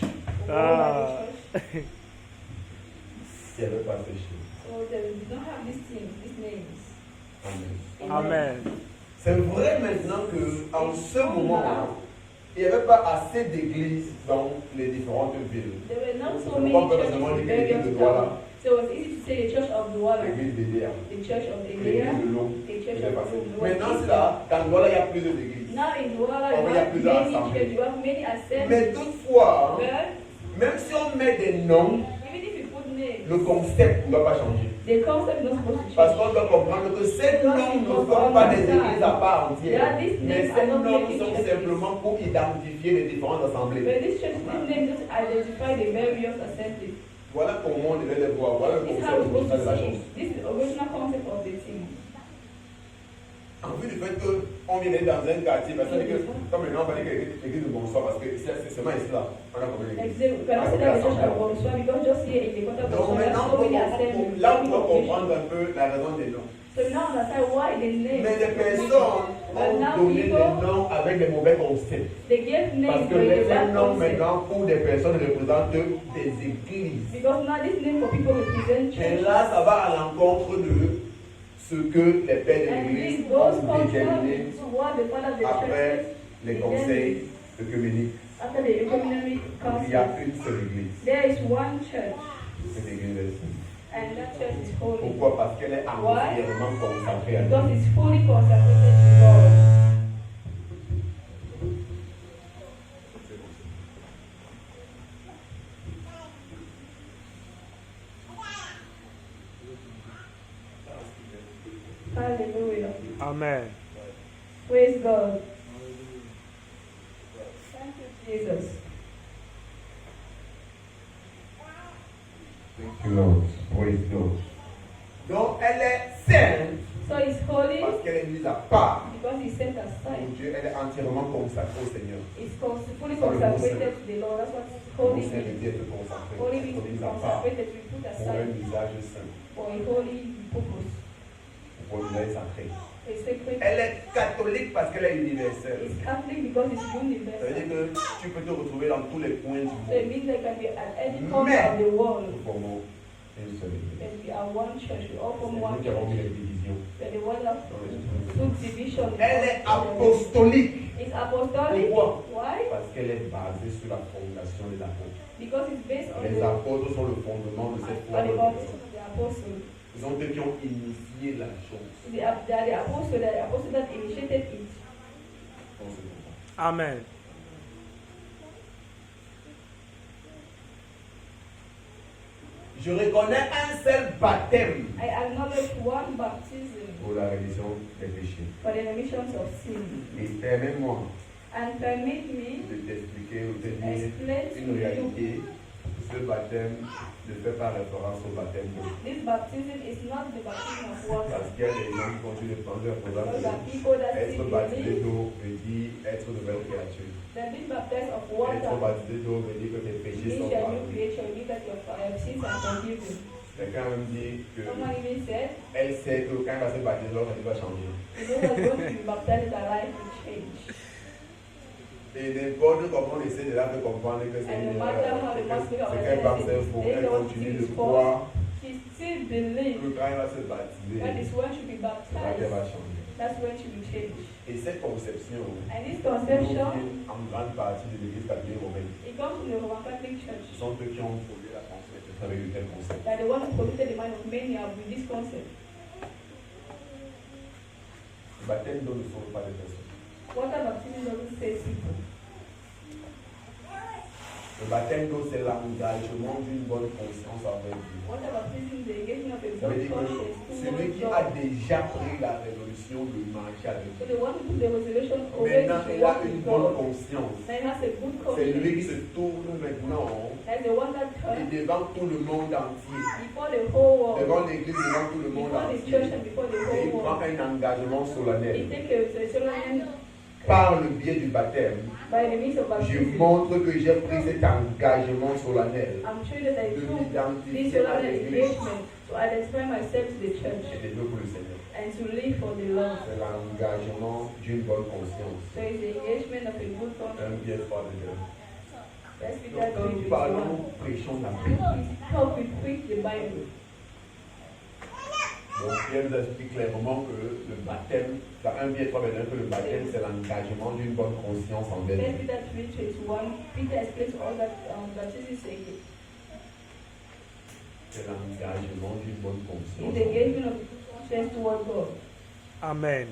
Ah. Church. Il n'y avait pas ces choses. So they don't have these things, these names. Amen. Amen. C'est vrai maintenant qu'en ce moment-là, il n'y avait pas assez d'églises dans les différentes villes. There were not so On many peut churches seulement in dire l'église de various Douala, towns. So it was easy to say the church of Douala, l'église d'Edea, the church of Elea, l'église de l'eau. the church Il est of passé. Rome. Maintenant, c'est là, dans Douala, il y a plusieurs églises. Now in Douala, Oh, you il y a have plusieurs many assemblées. churches, you have many Mais assemblies. toutefois, But même si on met des noms, even if you put names, le concept ne doit pas changer. the concept is not supposed to Parce change. qu'on doit comprendre que ces noms ne sont pas des églises à part entière. Mais ces noms sont simplement pour identifier les différentes assemblées. But this church, this name just identify the various assemblies. Voilà comment on devait les voir. Voilà le This is how we're concept supposed de la to see chose. it. This is the original concept of the thing. En vue du fait qu'on vient d'être dans un quartier, parce que comme maintenant on va dire que l'église de Bonsoir, parce que c'est seulement ici là, on a combien Like d'églises? you cannot say that the church at Bonsoir because just here in the quarter of Donc Bonsoir, there are maintenant, so many assemblies. là on doit comprendre un peu la raison des noms. So we now understand why the name. Mais les personnes ont donné des noms avec des mauvais concepts. They gave Parce names que for the les bad noms concept. maintenant pour des personnes représentent des églises. Because now this name for people represent Et church. là, ça va à l'encontre de ce que les pères de And l'église this goes ont contrary déterminé to what the father of the après church les conseils œcuméniques. after the ecumenary Il y a council. une seule église, There is one church une église est sainte. and that church is holy. Pourquoi? Parce qu'elle est entièrement consacrée à Dieu. Because it's fully consecrated to God. Hallelujah. Amen. Praise God. Thank you, Jesus. Thank you, Lord. Praise God. Donc, elle est sainte So it's holy parce qu'elle est mise à part because He's set pour aside. Dieu. Elle est entièrement consacrée au Seigneur. It's fully consecrated to the Lord. That's what holy Pour means. sainteté, être consacré, Holy être means mise à part consecrated, to be put pour un aside usage saint, for a holy purpose. pour un usage sacré. It's sacred. Elle est catholique parce qu'elle est universelle. It's Catholic because it's Ça veut dire universal. que tu peux te retrouver dans tous les coins du So it monde. means they can be at any corner of the world. Nous formons une seule église. And we are one church. We all C'est form nous one qui avons mis church. les divisions But the one of dans les églises. two division. Elle est apostolique. It's apostolic. Pourquoi? Why? Parce qu'elle est basée sur la fondation des apôtres. Because it's based on Les the apôtres sont le fondement de cette foi. on the baptism of the apostle. Ce sont eux qui ont initié la chose. They are the apostle that initiated it. On se comprend. Amen. Je reconnais un seul baptême I acknowledge one baptism pour la rémission des péchés. for the remission of sin. Et permets-moi And permit me de t'expliquer ou te to dire explain to une you réalité. Ce baptême ne fait pas référence au baptême d'eau. this baptism is not the baptism of water. Parce qu'il y a des gens qui continuent de prendre leur programme. Because there are people that Être still baptisé believe d'eau veut dire être une nouvelle créature. that being baptized of Être water baptisé d'eau veut dire que tes péchés means sont you're a new pardonnés. creature, means that your sins are forgiven. Quelqu'un a même dit que Someone even said, elle sait que quand elle va se baptiser, alors elle va changer. you know that going to be baptized, our life will change. Et n'importe comment on essaie de la faire comprendre que c'est And une no matter erreur. how the master of C'est qu'elle va faire faux. they Elle don't continue think de it's croire She still believes que quand elle va se baptiser, that is when she will be là qu'elle va baptized. changer. That's when she will change. Et cette conception And this nous conception, vient en grande partie de l'église catholique romaine. it comes from the Roman Catholic Ce Church. sont eux qui ont fondé la conception avec de tels concepts. That That the one who polluted the mind of many are with this concept. Le baptême d'eau ne sauve pas les personnes. Water baptism doesn't save people. Le baptême d'eau, c'est l'engagement d'une bonne conscience envers Dieu. Water baptism is the engagement of a Ça veut good dire que conscience celui towards qui a God. déjà pris la résolution de marcher avec So Dieu, the one who took the resolution already maintenant to il a walk une with bonne God. conscience. Now he has a good C'est lui qui conscience. se tourne maintenant That's the one that et turns devant tout le monde entier, before the whole world, devant l'église, devant tout le monde before the entier. church and before the Et whole il prend world. un engagement He solennel. take a solemn Par le biais du baptême, by the means of je baptism. montre que j'ai pris cet engagement solennel I'm sure that I de took this m'identifier à solemn l'église engagement to identify myself to the et church de vivre pour le Seigneur. and to live for the Lord. C'est l'engagement d'une bonne conscience. So it's the engagement of a good Un conscience. bien fort de Dieu. Let's be Donc that quand way nous to parlons, one. nous prêchons la We Bible. talk, we preach the Bible. Donc Pierre nous explique clairement que le baptême, dans 1 Pierre 3, que le baptême c'est l'engagement d'une bonne conscience envers Let's Dieu. be that 3:21. Peter explains all that baptism is saying. C'est l'engagement d'une bonne It's conscience. the engagement of good conscience toward God. Amen.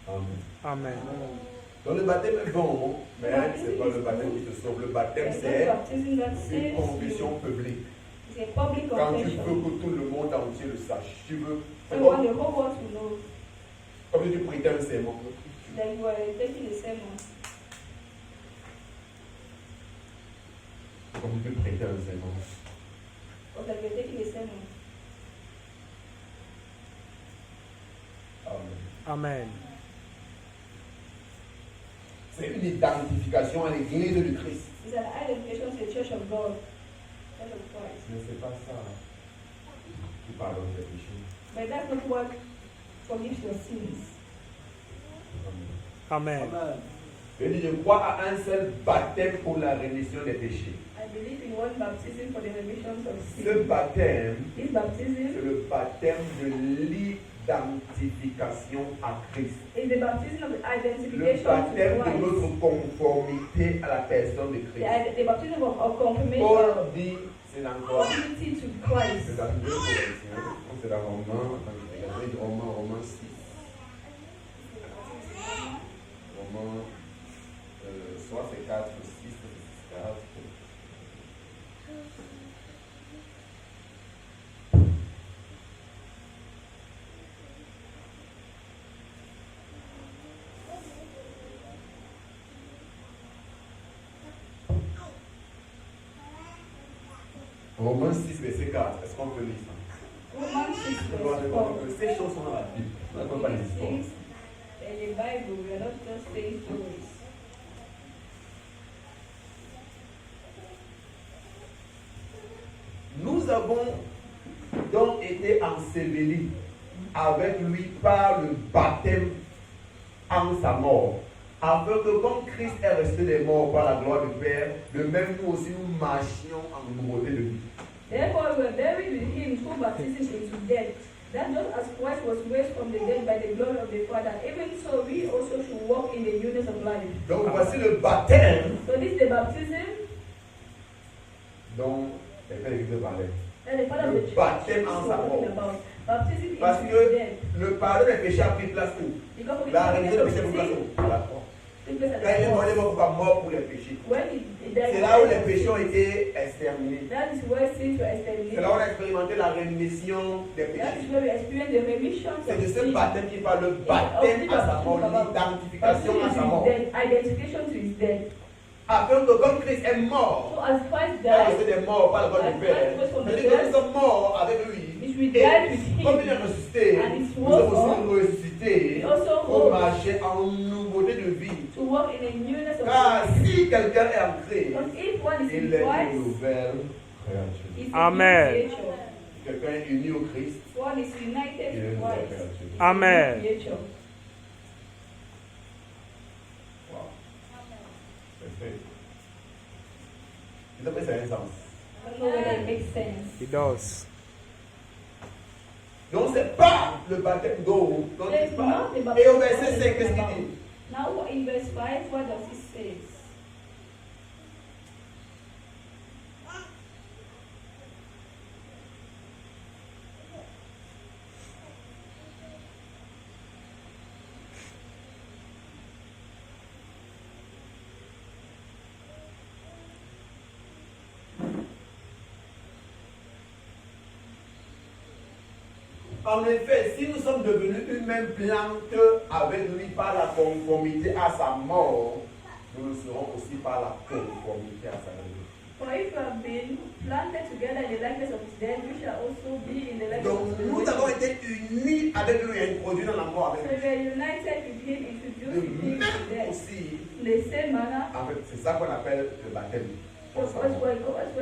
Amen. Amen. Donc le baptême est bon, mais c'est pas le baptême qui te sauve. Le baptême There's c'est no baptism that une saves confession you. publique. It's a public Quand tu veux confession. que tout le monde entier le sache, tu veux. So C'est you want comme, the whole world to know comme si tu prêtais un serment. that you are taking a sermon. Comme si tu prêtais un serment. Or that you're taking a sermon. Amen. Amen. C'est une identification à l'église de Christ. It's an identification to the church of God. Church of Christ. Mais c'est pas ça qui pardonne tes péchés. But that's not what forgives your sins. Amen. Amen. Je dis, je crois à un seul baptême pour la rémission des péchés. I believe in one baptism for the remission of Ce sins. baptême, This c'est baptism le baptême de l'identification à Christ. is the baptism of Le identification baptême to de Christ. notre conformité à la personne de Christ. The baptism of confirmation, Paul dit, c'est encore, conformity to Christ. c'est dans deux Corinthiens, c'est dans Romains, attendez, regardez, Romains 6. Romains, soit c'est 4, 6, c'est 4. Romains 6, verset 4. Est-ce qu'on peut lire ça? Romans 6 On doit verse 4. reconnaître que ces choses sont dans la Bible. On ne peut pas les It histoires. says, in the Bible, we are not just saying stories. Nous avons donc été ensevelis avec lui par le baptême en sa mort, afin que comme Christ est resté des morts par la gloire du Père, de même nous aussi nous marchions en nouveauté de vie. Therefore, we were buried with him through baptism into death, that just as Christ was raised from the dead by the glory of the Father, even so we also should walk in the newness of life. Donc voici le baptême So this is the baptism dont les pères de l'Église parlaient. that the Father of the Le Church baptême is en sa talking mort. about. Baptism Parce into que death. le pardon des péchés a pris place où? Because of La the rémission des péchés a pris forgiveness place of où? sin, À la croix. took place at Quand il est the mort, il est cross. mort mort pour les péchés. When he died, C'est là où les péchés ont été exterminés. that is where sins were C'est exterminated. là où on a expérimenté la rémission des That péchés. is where we experience the remission C'est of de ce sin. baptême qu'il parle, le baptême à sa mort, l'identification à sa mort. Identification to his death. Afin que comme Christ est mort, So as Christ il est resté died, des morts par le corps du Père. C'est-à-dire que nous sommes morts avec lui. which we Et died with comme il him, est ressuscité, and he's nous rose sommes aussi up, ressuscités he also pour rose marcher en nouveauté de vie. to walk in a newness of Car life. si quelqu'un est en Christ, Because if one is in il est une Christ, nouvelle créature. he's Amen. a new creature. Quelqu'un est uni au Christ, One is united il est to une nouvelle Christ. créature. He's a Amen. new creature. Wow. Parfait. Ça fait un sens. I don't know whether it makes sense. It does. Donc c'est pas le baptême d'eau dont It's il parle. not the Et baptism au verset that 5, he's qu'est-ce talking qu'il dit? about. Now in verse 5, what does it say? En effet, si nous sommes devenus une même plante avec lui par la conformité à sa mort, nous le serons aussi par la conformité à sa résurrection. For if you have been planted together in the likeness of his death, you shall also be in the likeness Donc of his nous resurrection. avons été unis avec lui et introduits dans la mort So avec we are united with him, introduced lui. with him to Même death. aussi, In the same manner, en fait, c'est ça qu'on appelle le baptême. what's we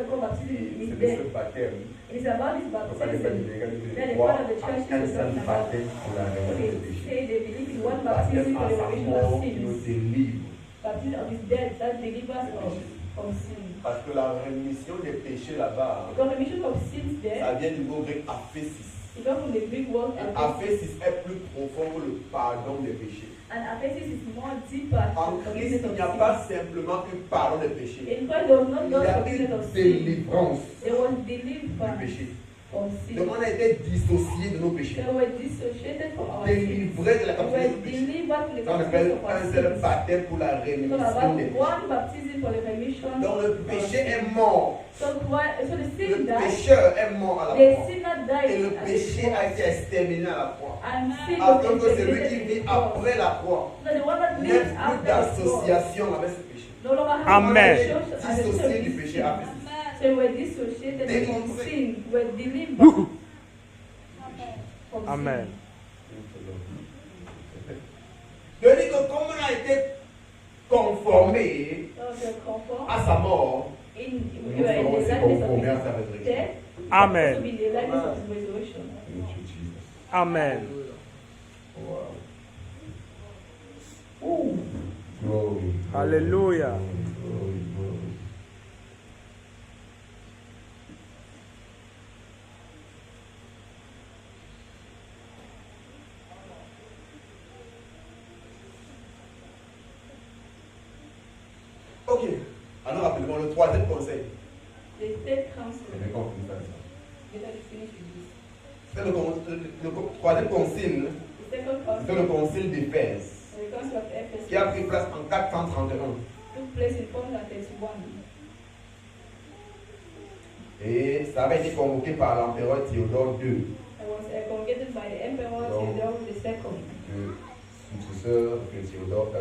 call baptism Et is c'est de death. ce baptême. It is about this On ne peut pas baptism. dire That the croire part of the church en un is seul talking about. baptême pour la rémission Okay, des péchés. say they believe in one Le baptême baptism for en the sa remission of mort qui nous sins. délivre. Baptism of his death that delivers us from sin. Parce que la rémission des péchés là-bas, Because remission of sins there, ça vient du mot grec aphésis. it comes from the Greek word Et aphesis. aphésis est plus profond que le pardon des péchés. And aphesis is more deeper En than Christ, forgiveness il n'y a of pas sins. simplement un pardon des péchés. In Christ, there was not Il y just a forgiveness une of sin. délivrance There was du deliverance péché. from sin. Donc on a été dissociés de nos péchés. They were dissociated from our sins. Délivrés de la We captivité were du péché. delivered from the Ça on appelle captivity of our un seul sins. baptême pour la So rémission about des péchés. one baptism for the remission. Donc le péché est mort. So the Le sin died. pécheur est mort à la The croix. sinner Et died le at the péché cross. a été exterminé à la croix. And sin was Afin que celui qui exterminated vit in the cross. après la croix So the one that n'ait lives plus after the cross d'association avec ce péché. no longer has Amen. Dissocié du péché à péché. So we were dissociated from Délivré. sin. We were delivered from Amen. sin. Je dis que comme on a été conformé So the conform à sa mort, in nous we were in serons the aussi likeness of conformés à his sa résurrection. death. Amen. Also be in the likeness of his resurrection. Thank you, Jesus. Amen. Wow. Ooh. Glory. Hallelujah. Glory, glory. Ok. Alors rapidement, le troisième conseil. The third council. C'est bien qu'on finisse avec ça. Let us finish with this. C'est le troisième concile. The second C'était council, le concile d'Éphèse the council of Ephesus, qui a pris place en 431. took place in 431. Et ça avait été convoqué par l'empereur Théodore II, I was congregated by the Emperor Long. Theodore II, le successeur de Théodore IV.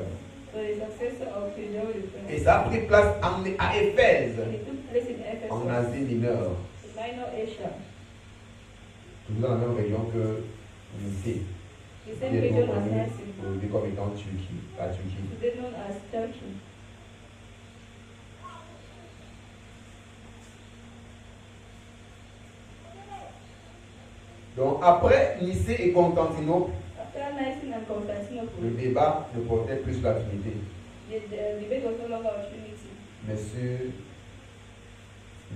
so the successor of Theodore Et II. ça a pris place à Éphèse, And it took place in Ephesus, en Asie mineure, in Minor Asia, toujours dans la même région que Nicée, the qui same est region connu as Helsinki, aujourd'hui comme étant Turquie, la Turquie. today known as Turkey. Donc après Nicée et Constantinople, After Nicene and le Constantinople, débat ne portait plus sur la Trinité, the debate was no longer on Trinity, mais sur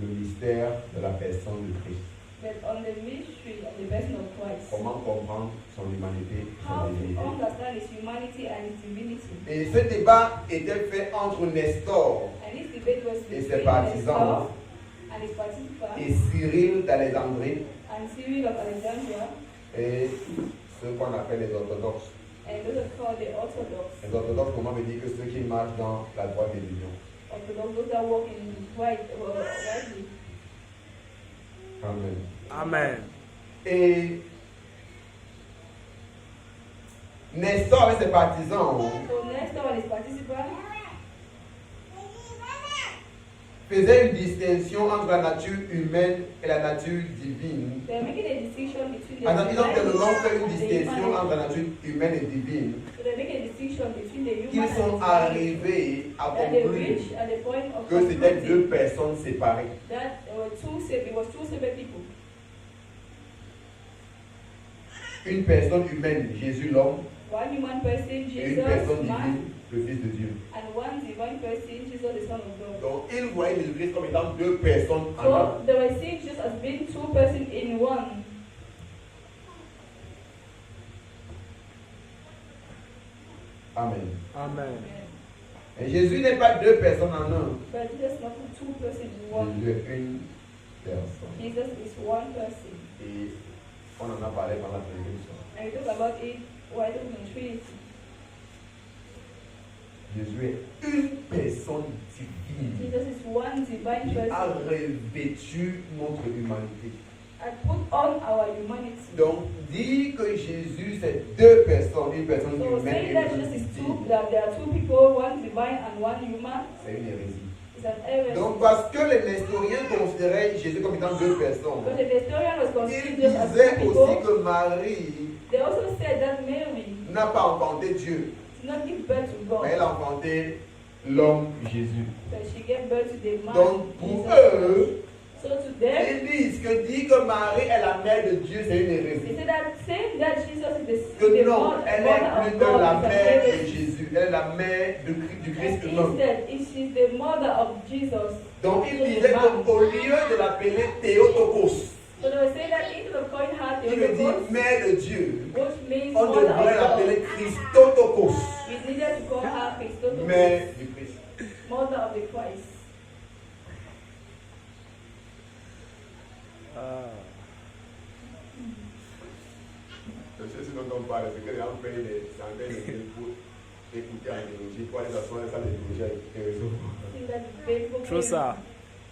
le mystère de la personne de Christ. but on the mystery of the person of Christ. Comment comprendre son humanité, How son to divinité. understand his humanity and his divinity. Et ce débat était fait entre Nestor And this debate was et between ses partisans Nestor and his participants et Cyril d'Alexandrie and Cyril of Alexandria et ceux qu'on appelle les orthodoxes. and those are called the Orthodox. Les orthodoxes, comment veut dire que ceux qui marchent dans la droite des unions. Orthodox, those that walk in rightly. Amen. Amen. Et Nestor avec ses partisans So Nestor and his participants faisaient une distinction entre la nature humaine et la nature divine. they are making a distinction between the Attends, ils ont tellement fait une and the distinction human. entre la nature humaine et divine So they make a distinction between the human qu'ils and sont the divine. arrivés à That they conclure reach at the point of que c'était concluding deux personnes séparées. that it was two separate people. Une personne humaine, Jésus l'homme, One human person, et une Jesus, personne man, divine, le Fils de Dieu. and one divine person, Jesus, the Son of God. Donc, ils voyaient Jésus-Christ comme étant deux personnes en un. So they were seeing Jesus as being two persons in one. Amen. Amen. Et Jésus n'est pas deux personnes en un. But Jesus is not two persons in one. Jésus est une personne. Jesus is one person. Et on en a parlé pendant la prédication. And we talk about it while talking in Trinity. Jésus est une personne divine Jesus is one divine qui a person revêtu notre humanité. and put on our humanity. Donc, dire que Jésus c'est deux personnes, une personne So humaine saying et that une Jesus is divine, two, that there are two people, one divine and one human, c'est une hérésie. is an error. Donc, parce que les nestoriens considéraient Jésus comme étant deux personnes, But the historian was ils considered just as disaient two aussi people. que Marie They also said that Mary n'a pas enfanté Dieu, did not give birth to God, mais elle a enfanté l'homme Jésus. but she gave birth to the man. Donc, pour Jesus. eux, So to them, ils disent que dire que Marie est la mère de Dieu, c'est une they hérésie. say that saying that Jesus is Que the non, mother elle of est plutôt God la is an mère de heresy. Jésus. Elle est la mère du Christ And humain. instead, it is the mother of Jesus. Donc, ils disaient qu'au lieu de l'appeler Théotokos, So they were saying that instead of calling her qui veut dire Theotokos, mère de Dieu, which means on mother devrait of l'appeler God, Christotokos, we needed to call her Christotokos, mère du Christ. mother of the Christ. Je sais ce dont on parle, c'est que les gens payent des centaines de mille pour écouter en théologie, pour aller s'asseoir dans la salle de théologie avec réseau. I think that people True, sir.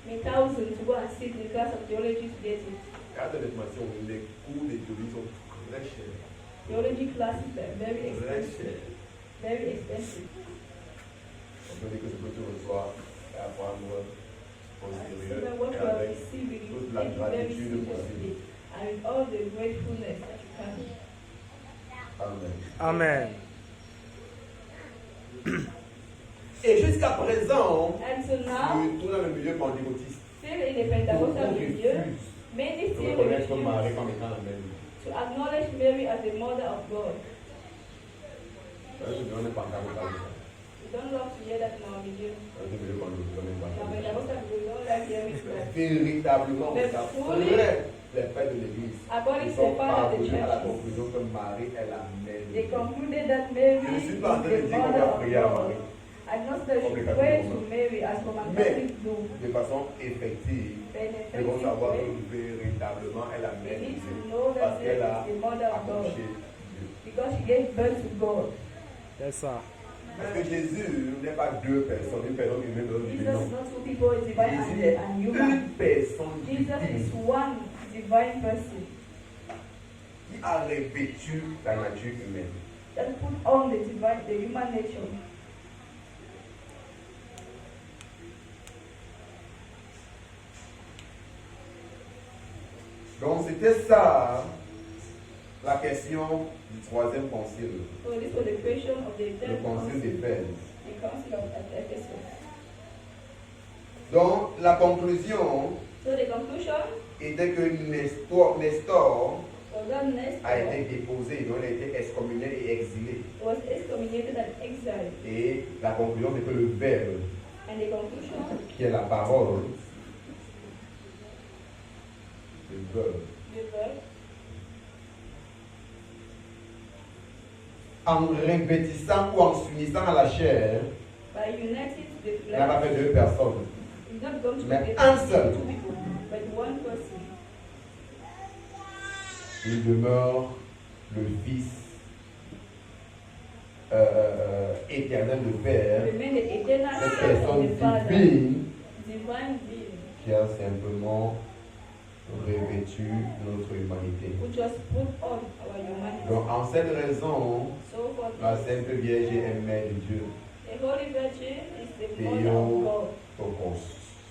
may thousands to go and sit in the class of theology to get it. Et à cette information, les cours de théologie sont très chers. Theology classes are very Très expensive. chers. Very expensive. On peut dire que ce que tu reçois est à prendre au sérieux So what et you are avec receiving, you toute la take it very gratitude possible. seriously. And with all the gratefulness that you can. Amen. Amen. Et jusqu'à présent, And so now, surtout dans le milieu pentecôtiste, still in the beaucoup Pentecostal milieu, refusent many de still reconnaître refuse Marie comme étant la mère de Dieu. to acknowledge Mary as the mother of God. On n'est pas encore parlé. We don't love to hear that in our milieu. Dans le milieu pentecôtiste, on n'est pas Now, parlé. Pentecostal, we don't like hearing that. Véritablement, Mais ça fully, ferait les pères de l'Église. According Ils to the sont father of the parvenus à la churches, conclusion que Marie est la mère de they Dieu. concluded that Mary Je ne is suis pas en train de the dire qu'on mother doit of prier à God. Marie And not that we should pray to Mary as Roman Catholics do. de façon effective. But in Nous devons savoir way, que véritablement elle est la we mère de need Dieu. to know that Parce Mary qu'elle a is the mother of God. accouché Dieu. Because she gave birth to God. Yes, sir. Parce que Jésus n'est pas deux personnes, une personne humaine et une Jesus divine. is not two people, is divine Jésus est and human. une personne Jesus is divine one divine person qui a revêtu la nature humaine. that put on the human nature. Donc c'était ça la question du troisième concile, So this was the question of the le third concile council, d'Éphèse. the council of Ephesus. Donc la conclusion So the conclusion était que Nestor was that Nestor a été déposé, donc il a été excommunié et exilé. was excommunicated and exiled. Et la conclusion c'est que le Verbe, And the conclusion, qui est la parole, le Verbe, the verb, en répétissant ou en s'unissant à la chair, by united to the n'a pas flesh, fait deux personnes. is not going to Mais be un seul. two people, but one person. Il demeure le Fils éternel de Père, Remain the eternal cette Son of personne the Father, divine divine being, qui a simplement revêtu notre humanité. which was put on our humanity. Donc, en cette raison, So for la this, Sainte Vierge est mère de Dieu, the Holy Virgin is the mother of God, Théotokos,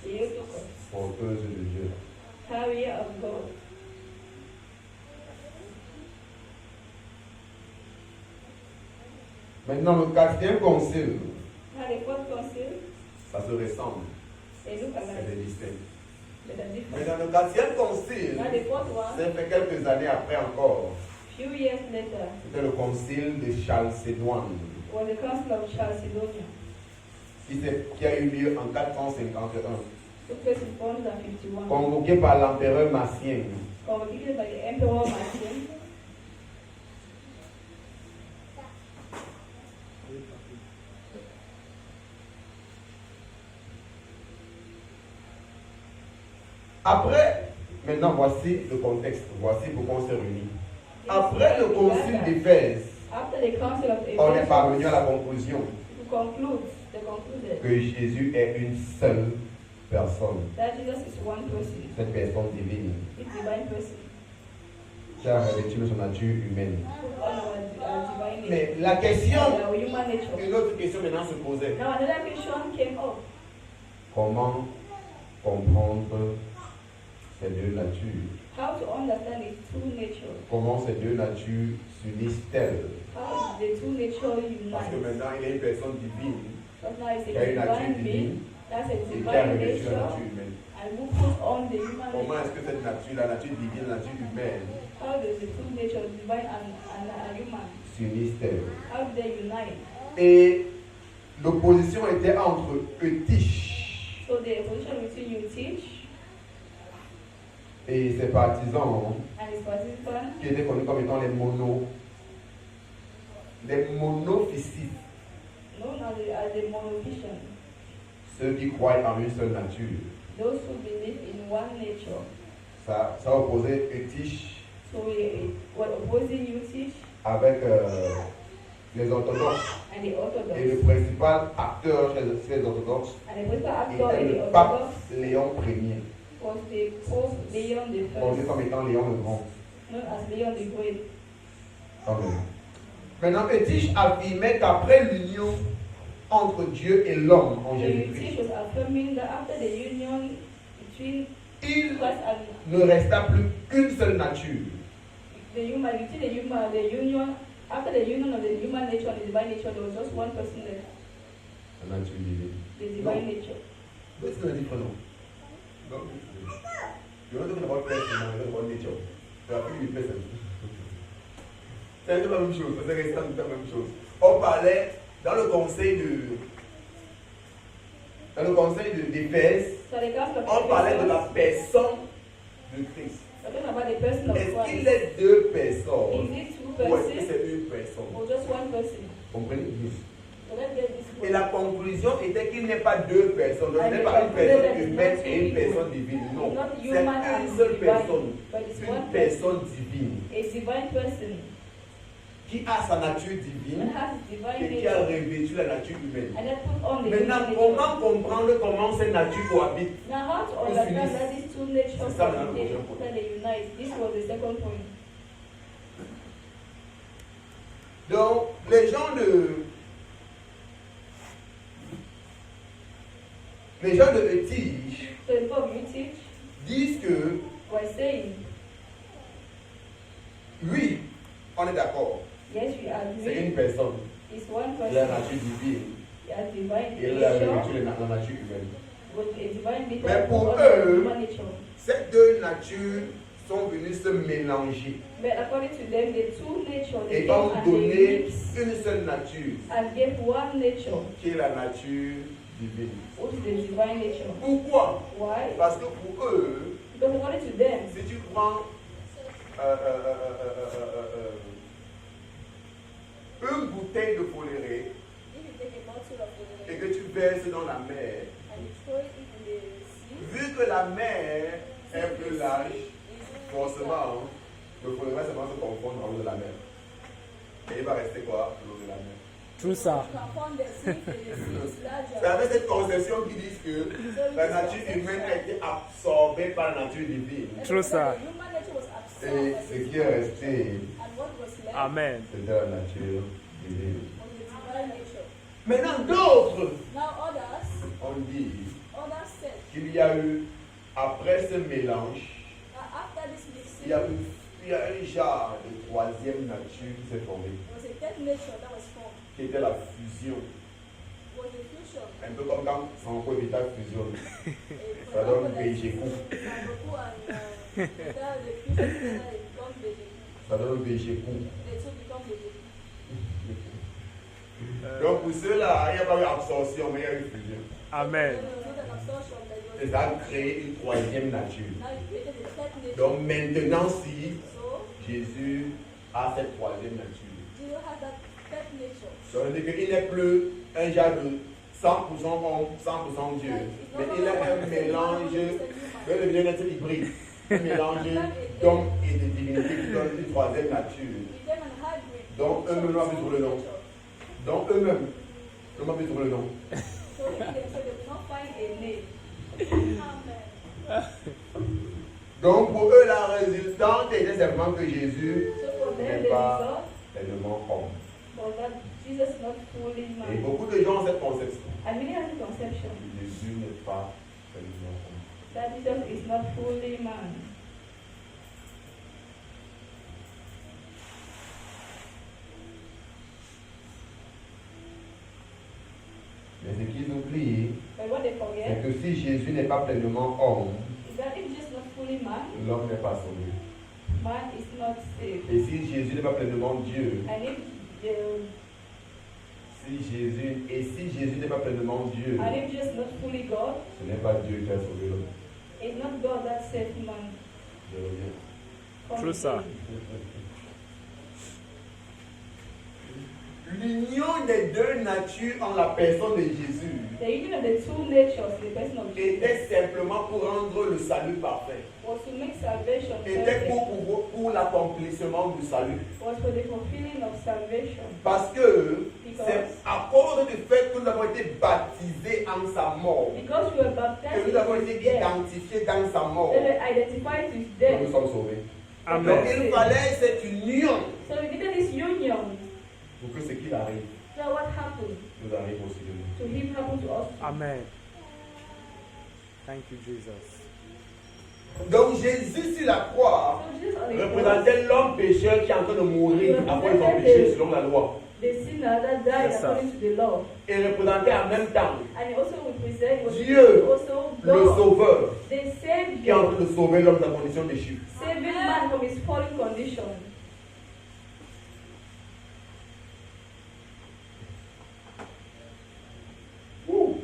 Theotokos, porteuse de Dieu. carrier of God. Maintenant, le quatrième concile, Now the fourth council, ça se ressemble, they look c'est alike, distinct. but are Mais different. dans le quatrième concile, Now the fourth one, ça fait quelques années après encore, few years later, c'était le concile de Chalcédoine, was the council of Chalcedon, qui a eu lieu en 451, took place in 451, convoqué par l'empereur Massien. convocated by the Emperor Martin. Après, maintenant voici le contexte, voici pourquoi on s'est réunis. Après le concile d'Éphèse, After the council of on est Ephesus, parvenu à la conclusion to conclude, they concluded que Jésus est une seule personne, that Jesus is one person, cette personne divine, this divine person, qui a revêtu de son nature humaine. put on our divine nature, Mais la question, our human nature. une autre question maintenant se posait. Now another question came up. Comment comprendre ces deux natures? How to understand the two natures? Comment ces deux natures s'unissent-elles? How the two natures Parce que unite? maintenant, il y a une personne divine Because now it's qui a a une nature divine being, divine that's a et qui a divine revêtu la nature, nature humaine. and who put on the human Comment nature. est-ce que cette nature, la nature divine, la nature humaine, How does the two natures, divine and human, s'unissent-elles? how do they unite? Et l'opposition était entre Eutyche So the opposition between you teach et ses partisans, and his participants, qui étaient connus comme étant les monophysites, known as the monophysicians, ceux qui croient en une seule nature. those who believe in one nature. Ça opposait Eutyche So we were opposing you teach avec les orthodoxes. and the Et le Orthodox. principal acteur chez les orthodoxes And the principal actor in était the le pape Orthodox Léon Ier, was the Pope Leon the connu First, comme étant Léon le Grand. known as Leon the Great. Amen. Maintenant, Eutyche affirmait qu'après l'union entre Dieu et l'homme en The Jésus-Christ, teach was affirming that after the union between il Christ and ne resta plus qu'une seule nature. the human, between the union, after the union of the human nature and the divine nature, there was just one person left, La nature divine. the divine nature. What's the difference? No. You're not talking about person now, you're talking about nature. You are talking with person. C'est un peu la même chose, c'est restant la même chose. On parlait dans le conseil d'Éphèse, So the gospel on parlait de la personne de Christ. talking about the person of Est-ce qu'il Christ. est deux personnes Is it two ou est-ce que persons c'est une personne? or just one person? Comprenez? So let's get this Et one. la conclusion était qu'il n'est pas deux personnes. Donc, And ce n'est the pas une conclusion personne that is humaine not et une two personne divine. Non. Not C'est human une and seule divine, personne. but it's Une one person, personne divine a divine person, qui a sa nature and divine has his divine et qui a nature, revêtu la nature humaine. and then put on the Maintenant, human nature. comment comprendre comment ces natures cohabitent? Now, how to Ils understand s'unissent. that these two natures C'est ça, maintenant, le they prochain point. that they unite? This was the second point. Donc, les gens de Eutyche So the book you teach disent que was saying, oui, on est d'accord, yes, we c'est agree, une personne, it's one il a la person, nature divine he has divine et il a nature, revêtu la nature humaine. with a divine nature, Mais pour put on the eux, human nature. Ces deux natures sont venues se mélanger But according to them, the two nature they et came ont and they donné mixed une seule nature and gave one nature, qui est la nature divine. which is the divine nature. Pourquoi? Why? Parce que pour eux, Because according to them, si tu prends une bouteille de foléré if you take a bottle of et water que tu verses dans la mer, and you throw it in the sea, vu que la mer est plus large, forcément, le foléré va se confondre dans l'eau de la mer. Et il va rester quoi? L'eau de la mer. Tout ça. C'est avec cette conception qui disent que la nature humaine a été absorbée par la nature divine. True, sir. Et ce qui est resté, Amen. c'était la nature divine. Maintenant, d'autres ont dit qu'il y a eu, après ce mélange, il y a un genre de troisième nature qui s'est formée, qui était la fusion. Un peu comme quand Sanko et Vital fusionnent. Ça donne Béjékou. Ça donne Béjékou. Donc pour ceux-là, il n'y a pas eu absorption, mais il y a eu fusion. Amen. Et ça a créé une troisième nature. Donc maintenant, si Jésus a cette troisième nature, ça veut dire qu'il n'est plus un genre de 100% homme, 100% Dieu. Mais il a un mélange, il devient un être hybride. Un mélange d'homme et de divinité qui donne une troisième nature. Donc eux-mêmes n'ont plus trouvé le nom. Donc eux-mêmes n'ont plus trouvé le nom. Donc pour eux, la résultante était simplement que Jésus So for them, n'est the pas result pleinement homme. was that Jesus is not fully Et man. beaucoup de gens ont cette conception. And many have the conception Jésus n'est pas pleinement homme. that Jesus is not fully man. Mais ce qu'ils oublient, But what they c'est forget que si Jésus n'est pas pleinement homme, is that if Jesus is not fully man, l'homme n'est pas sauvé. man is not saved. Et si Jésus n'est pas pleinement Dieu, And if si Jésus n'est pas pleinement Dieu, and if Jesus is not fully God, ce n'est pas Dieu qui a sauvé l'homme. it's not God that saved man. Je reviens. from True, sir. sin. L'union des deux natures en la personne de Jésus The union of the two natures in the person of Jesus était simplement pour rendre le salut parfait. was to make salvation Était perfect, pour l'accomplissement du salut. was for the fulfilling of salvation. Parce que Because- c'est à cause du fait que nous avons été baptisés en sa mort, Because we were que baptized nous avons into été his death, identifiés dans sa mort, they were identified to his que death. nous sommes sauvés. Donc Amen. il fallait cette union So we needed this union. pour que ce qui arrive So what happened nous arrive aussi de nous. to him happened to us. Amen. Thank you, Jesus. Donc Jésus sur la croix So Jesus on the cross, représentait l'homme pécheur qui est en train de mourir après son péché selon la loi. the sinner that died Yes, sir. according to the law. Et représentait en même temps And he also represent was Dieu, also le God, sauveur the qui est en Savior, train de sauver l'homme de sa condition déchue. saving man from his fallen condition. Ouh.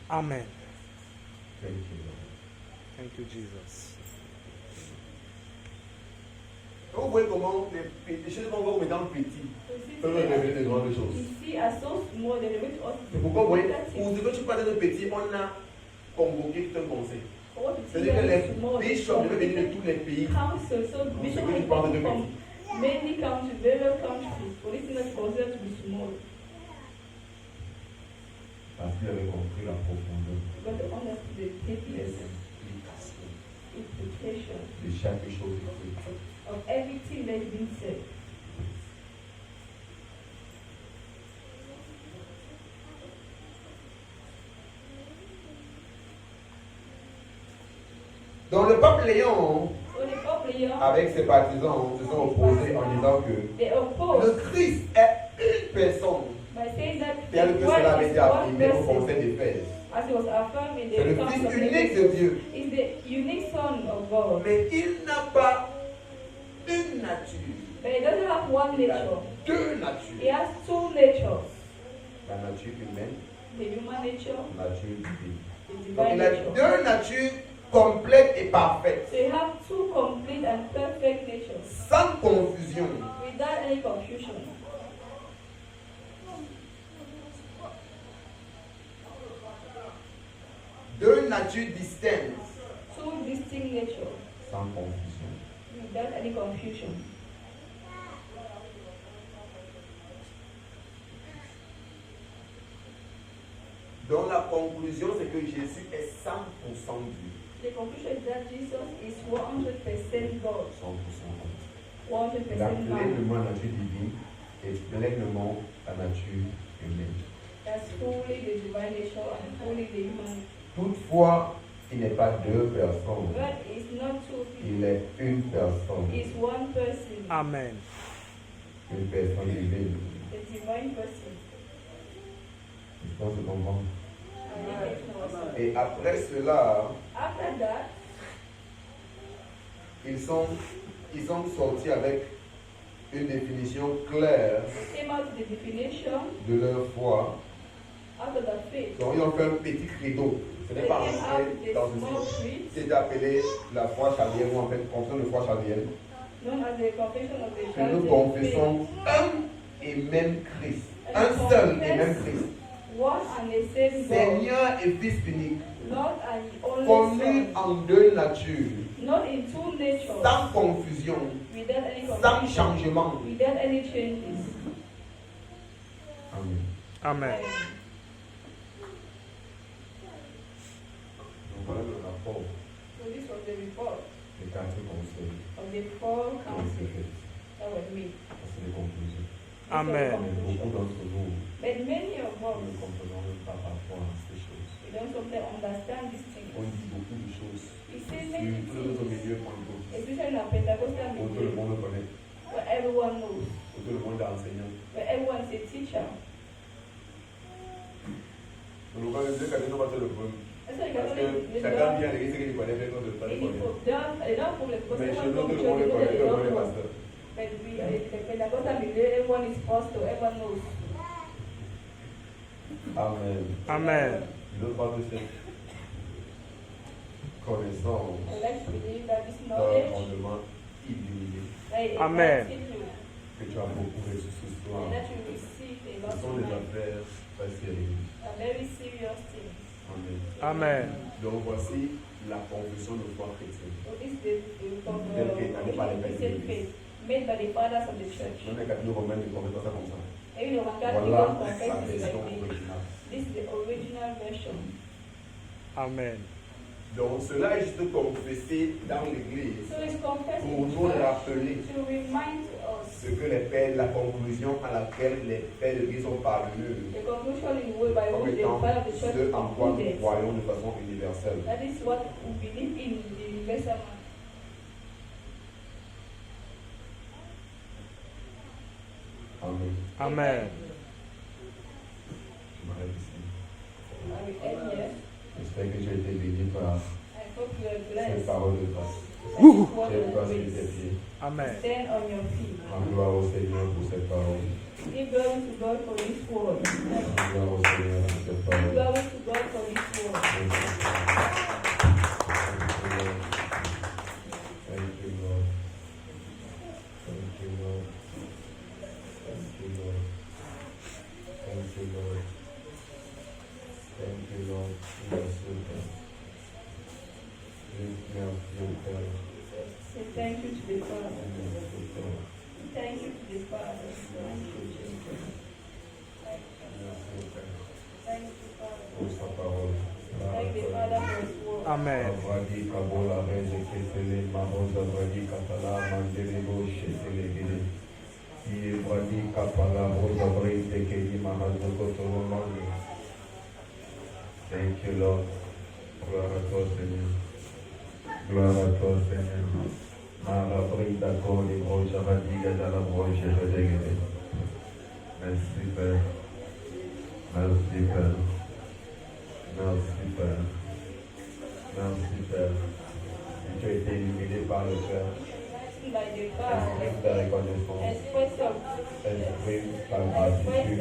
Amen. Thank you, Lord. Thank you, Jesus. Vous voyez comment les choses qu'on voit comme étant petites So you see, peuvent révéler de grandes choses. you see as so small that they reach us. C'est pourquoi, vous voyez, That's it. pour ce que tu parles de petit, on a convoqué tout un conseil. For what you see C'est-à-dire que that les is small, bishops devaient venir de tous les pays. council, so Pour bishop ce que tu has parles de come from petit. many countries, various countries, for this thing that's considered to be small. Parce qu'il avait compris la profondeur, But to understand the les deepness, implications implication de chaque chose écrite. of everything that has been said. Donc le peuple Léon, So the Pope avec ses partisans, se sont opposés en disant que they le opposed Christ est une personne, by saying that tel que God cela avait is été one affirmé au person, conseil d'Éphèse. as it was affirmed in C'est le the council Fils of unique de Ephesus, Dieu. is the unique Son of God. Mais il n'a pas une nature. But he doesn't have one Il a nature. deux He natures. has two natures. La nature humaine, The human nature, la nature divine. the Donc divine il a nature. deux natures complètes et parfaites, So you have two complete and perfect natures sans confusion. without any confusion. Deux natures distinctes, Two distinct natures sans confusion. without any confusion. Donc la conclusion, c'est que Jésus est 100% Dieu, The conclusion is that Jesus is 100% God, 100% homme. 100% Il a man. pleinement la nature divine et pleinement la nature humaine. That's fully the divine nature and fully the human. Toutefois, il n'est pas deux personnes, God is not two il people. est une personne, He is one person, Amen. une personne divine. the divine person. Je pense que comprendre. And he makes no sense. Et après cela, After that, ils sont sortis avec une définition claire they came out with the definition de leur foi. after the faith. Donc ils ont fait un petit credo. Ce They n'est came pas out entré with dans a small ceci. creed C'est appelé la foi chaldienne ou en fait confession de foi chaldienne. known as the confession of the Que nous Chaldean faith. confessons un et même Christ. Un seul et même Christ. One and the same God, Seigneur et Fils unique. not an only Connu Son, en deux natures. not in two natures, Sans confusion. without any Sans confusion, changement. without any changes. Amen. Amen. rapport So this was the report des 4 conseils of the four qui ont été councils faits. that were made. Ça, c'est les conclusions. Amen. Mais beaucoup d'entre nous, But many of nous ne us, comprenons même pas parfois ces choses. we don't sometimes understand these things. On dit beaucoup de choses. We say Sur many tous les autres things, milieux pentecôtistes, especially in our Pentecostal où tout le movement, monde connaît, where everyone knows, où tout le monde est enseignant. where everyone is a teacher. Donc, quand je dis que nous pas le problème, And so you parce can que only chacun vient à l'église et qu'il connaît, mais d'autres ne connaissent pas. they don't problem because Mais chez nous, everyone tout comes le to monde church, connaît, tout le they monde est don't know. pasteur. But we, the Pentecostal movement, everyone is pastor, everyone knows. Amen. Amen. L'autre part de cette connaissance, I like to believe that this on knowledge, demande illimité, like, Amen. que tu as beaucoup reçu ce soir. and that you receive a Ce lot sont des tonight, affaires très sérieuses. are very serious things. Amen. Amen. Donc voici la confession de foi chrétienne. So this is the Tel que établi par les pères de Christian l'Église. faith made by the fathers of the church. Même les catholiques romains ne confessent pas ça comme ça. Even the Catholic Voilà don't la confess this version like this. originale. This is the original version. Amen. Donc cela est juste confessé dans l'église So it's confessed pour in nous church rappeler to remind us ce que les pères, la conclusion à laquelle les pères de l'Église sont parvenus the conclusion in way by comme which the étant father of the church ce en quoi nous concluded. croyons de façon universelle. That is what we believe in the universal man. Amen. Amen. Je m'arrête ici. I will end here. J'espère que tu as été béni par I hope you are cette blessed. parole de grâce. Woo! J'ai pas sur tes Grace. pieds. Amen. Stand on your feet. En gloire au Seigneur pour cette parole. Give glory to God for His word. En gloire au Seigneur pour cette Give parole. glory to God for His word. Thank you, Lord. Thank you, Lord. Thank you, Lord. Thank you, Lord. Thank you, Lord. Merci, Père. Merci, Père. Say thank you to the Father. Merci, Père. Thank you to the Father. Thank you, Jesus. Thank you. Merci, Père. Thank you, Father. Pour sa parole. Thank the Father for His word. Amen. Avradi kabola reze ketele mahoza vradi katala mandele bo shetele gede. Iye vradi kapala hoza vrede kedi mahazo kotolo mande. Thank you, Lord. Gloire à toi, Seigneur. Gloire à toi, Seigneur. Mara brida kodi broja radiga dalla broja redegede. Merci, Père. Merci, Père. Merci, Père. Merci, Père. Tu as été illuminé par le Père. By the Father. Exprime ta reconnaissance. Express your Exprime ta gratitude.